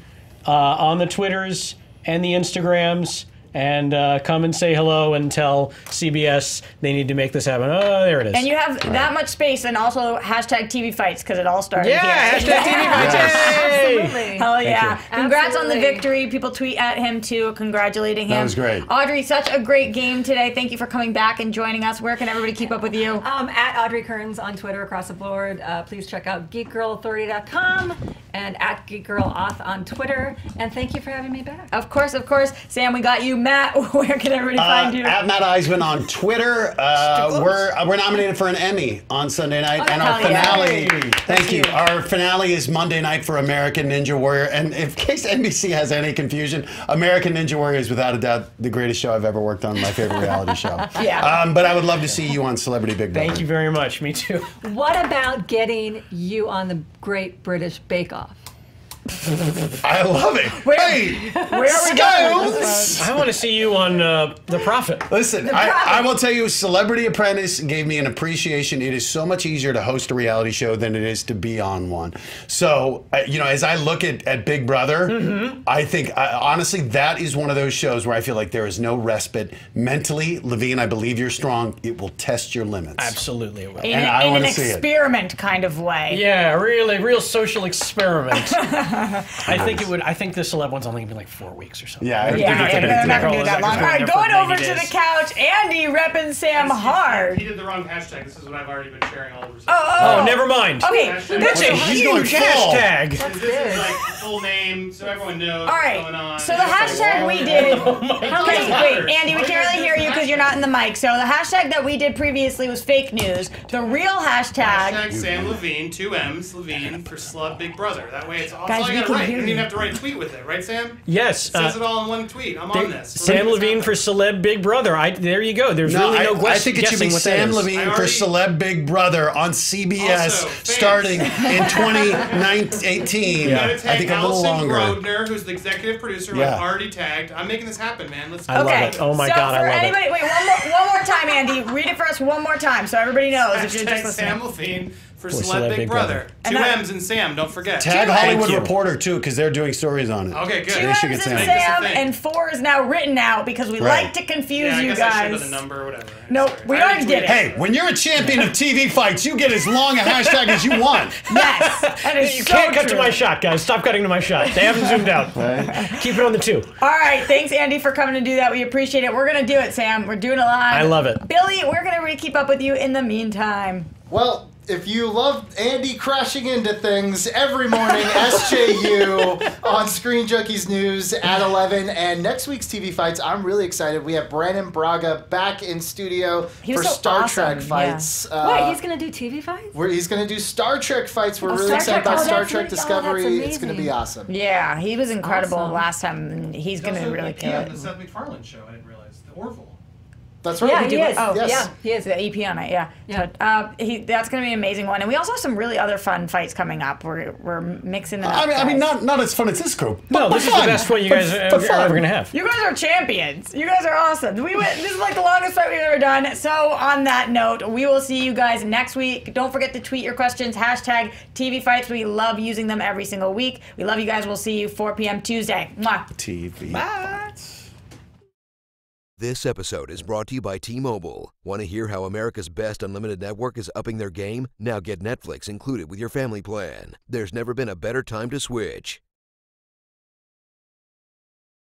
on the Twitters and the Instagrams. And come and say hello and tell CBS they need to make this happen. Oh, there it is. And you have that much space, and also hashtag TV fights because it all started yeah, here. hashtag TV fights. Yay! Absolutely. Hell yeah. you. Congrats on the Absolutely. victory. People tweet at him too, congratulating him. That was great. Audrey, such a great game today. Thank you for coming back and joining us. Where can everybody keep up with you? At Audrey Kearns on Twitter across the board. Please check out geekgirlauthority.com and at Geek Girl Auth on Twitter. And thank you for having me back. Of course, of course. Sam, we got you. Matt, where can everybody find you? At Matt Eisman on Twitter. We're nominated for an Emmy on Sunday night, and our finale. Thank you. Our finale is Monday night for American Ninja Warrior. And in case NBC has any confusion, American Ninja Warrior is without a doubt the greatest show I've ever worked on. My favorite reality show. Yeah. But I would love to see you on Celebrity Big Brother. Thank you very much. Me too. What about getting you on the Great British Bake Off? I love it. Where are we going? I want to see you on The Prophet. Listen, I will tell you, Celebrity Apprentice gave me an appreciation. It is so much easier to host a reality show than it is to be on one. So, you know, as I look at Big Brother, I think, honestly, that is one of those shows where I feel like there is no respite. Mentally, Levine, I believe you're strong. It will test your limits. Absolutely, it will. In an experiment kind of way. Yeah, really, real social experiment. I think it would. I think the celeb one's only gonna be like 4 weeks or something. Yeah, they're not gonna do that long. All right, going over to days. the couch, Andy repping Sam hard. He did the wrong hashtag. This is what I've already been sharing all over. Oh, never mind. Okay, That's a huge hashtag. This is like the full name, so everyone knows all what's going on. right. So the hashtag we did. God. Wait, Andy, we can't really hear you because you're not in the mic. So the hashtag that we did previously was fake news. The real Hashtag Sam Levine, 2 M's, Levine for Slub Big Brother. That way it's all Guys, I we gotta can write. hear You don't even you. have to write a tweet with it, right, Sam? Yes. It says it all in one tweet. I'm on this. Sam Levine for Celeb Big Brother. There you go. There's really no question. I think it should be Sam Levine for Celeb Big Brother on CBS Also, starting in 2018. You gotta I tag think a little Allison longer. Grodner, who's the executive producer, who I've already tagged. I'm making this happen, man. Let's go. I love it. Oh my God, I love it. Wait, one more time, Andy. Read it for us one more time so everybody knows if you're Hashtag just Sam listening. Levine for Celeb Big Brother. 2 M's and Sam, don't forget. Tag Hollywood Reporter too, because they're doing stories on it. Okay, good. 2 They should M's get and Sam. Sam, and 4 is now written out because we like to confuse Yeah, I you guess I should guys. with a number or whatever. Nope, Sorry. we I already did it. Hey, when you're a champion of TV fights, you get as long a hashtag as you want. Yes, that is You so can't cut to true. my shot, guys. Stop cutting to my shot. They haven't zoomed out. Keep it on the 2. All right, thanks, Andy, for coming to do that. We appreciate it. We're gonna do it, Sam. We're doing it live. I love it. Billy, we're gonna keep up with you in the meantime. Well, if you love Andy crashing into things every morning, SJU on Screen Junkies News at 11. And next week's TV fights, I'm really excited. We have Brandon Braga back in studio for so Star awesome, Trek fights. Wait, he's going to do TV fights? He's going to do Star Trek fights. We're really Star excited Trek. about Oh, Star that's Trek really- Discovery. that's It's going to be amazing. awesome. Yeah, he was incredible Awesome. last time, and he's He's gonna also really EP kill on it. the Seth MacFarlane show. I didn't realize the Orville. That's right. Yeah, we he do. is. Oh, Yes. Yeah, he is. The EP on it, yeah. Yeah. So, that's going to be an amazing one. And we also have some really other fun fights coming up. We're mixing it up. I mean, guys. not as fun as this group. No, this is the best one you guys are ever going to have. You guys are champions. You guys are awesome. This is like the longest fight we've ever done. So on that note, we will see you guys next week. Don't forget to tweet your questions. Hashtag TV fights. We love using them every single week. We love you guys. We'll see you 4 p.m. Tuesday. Mwah. TV. Bye. This episode is brought to you by T-Mobile. Want to hear how America's best unlimited network is upping their game? Now get Netflix included with your family plan. There's never been a better time to switch.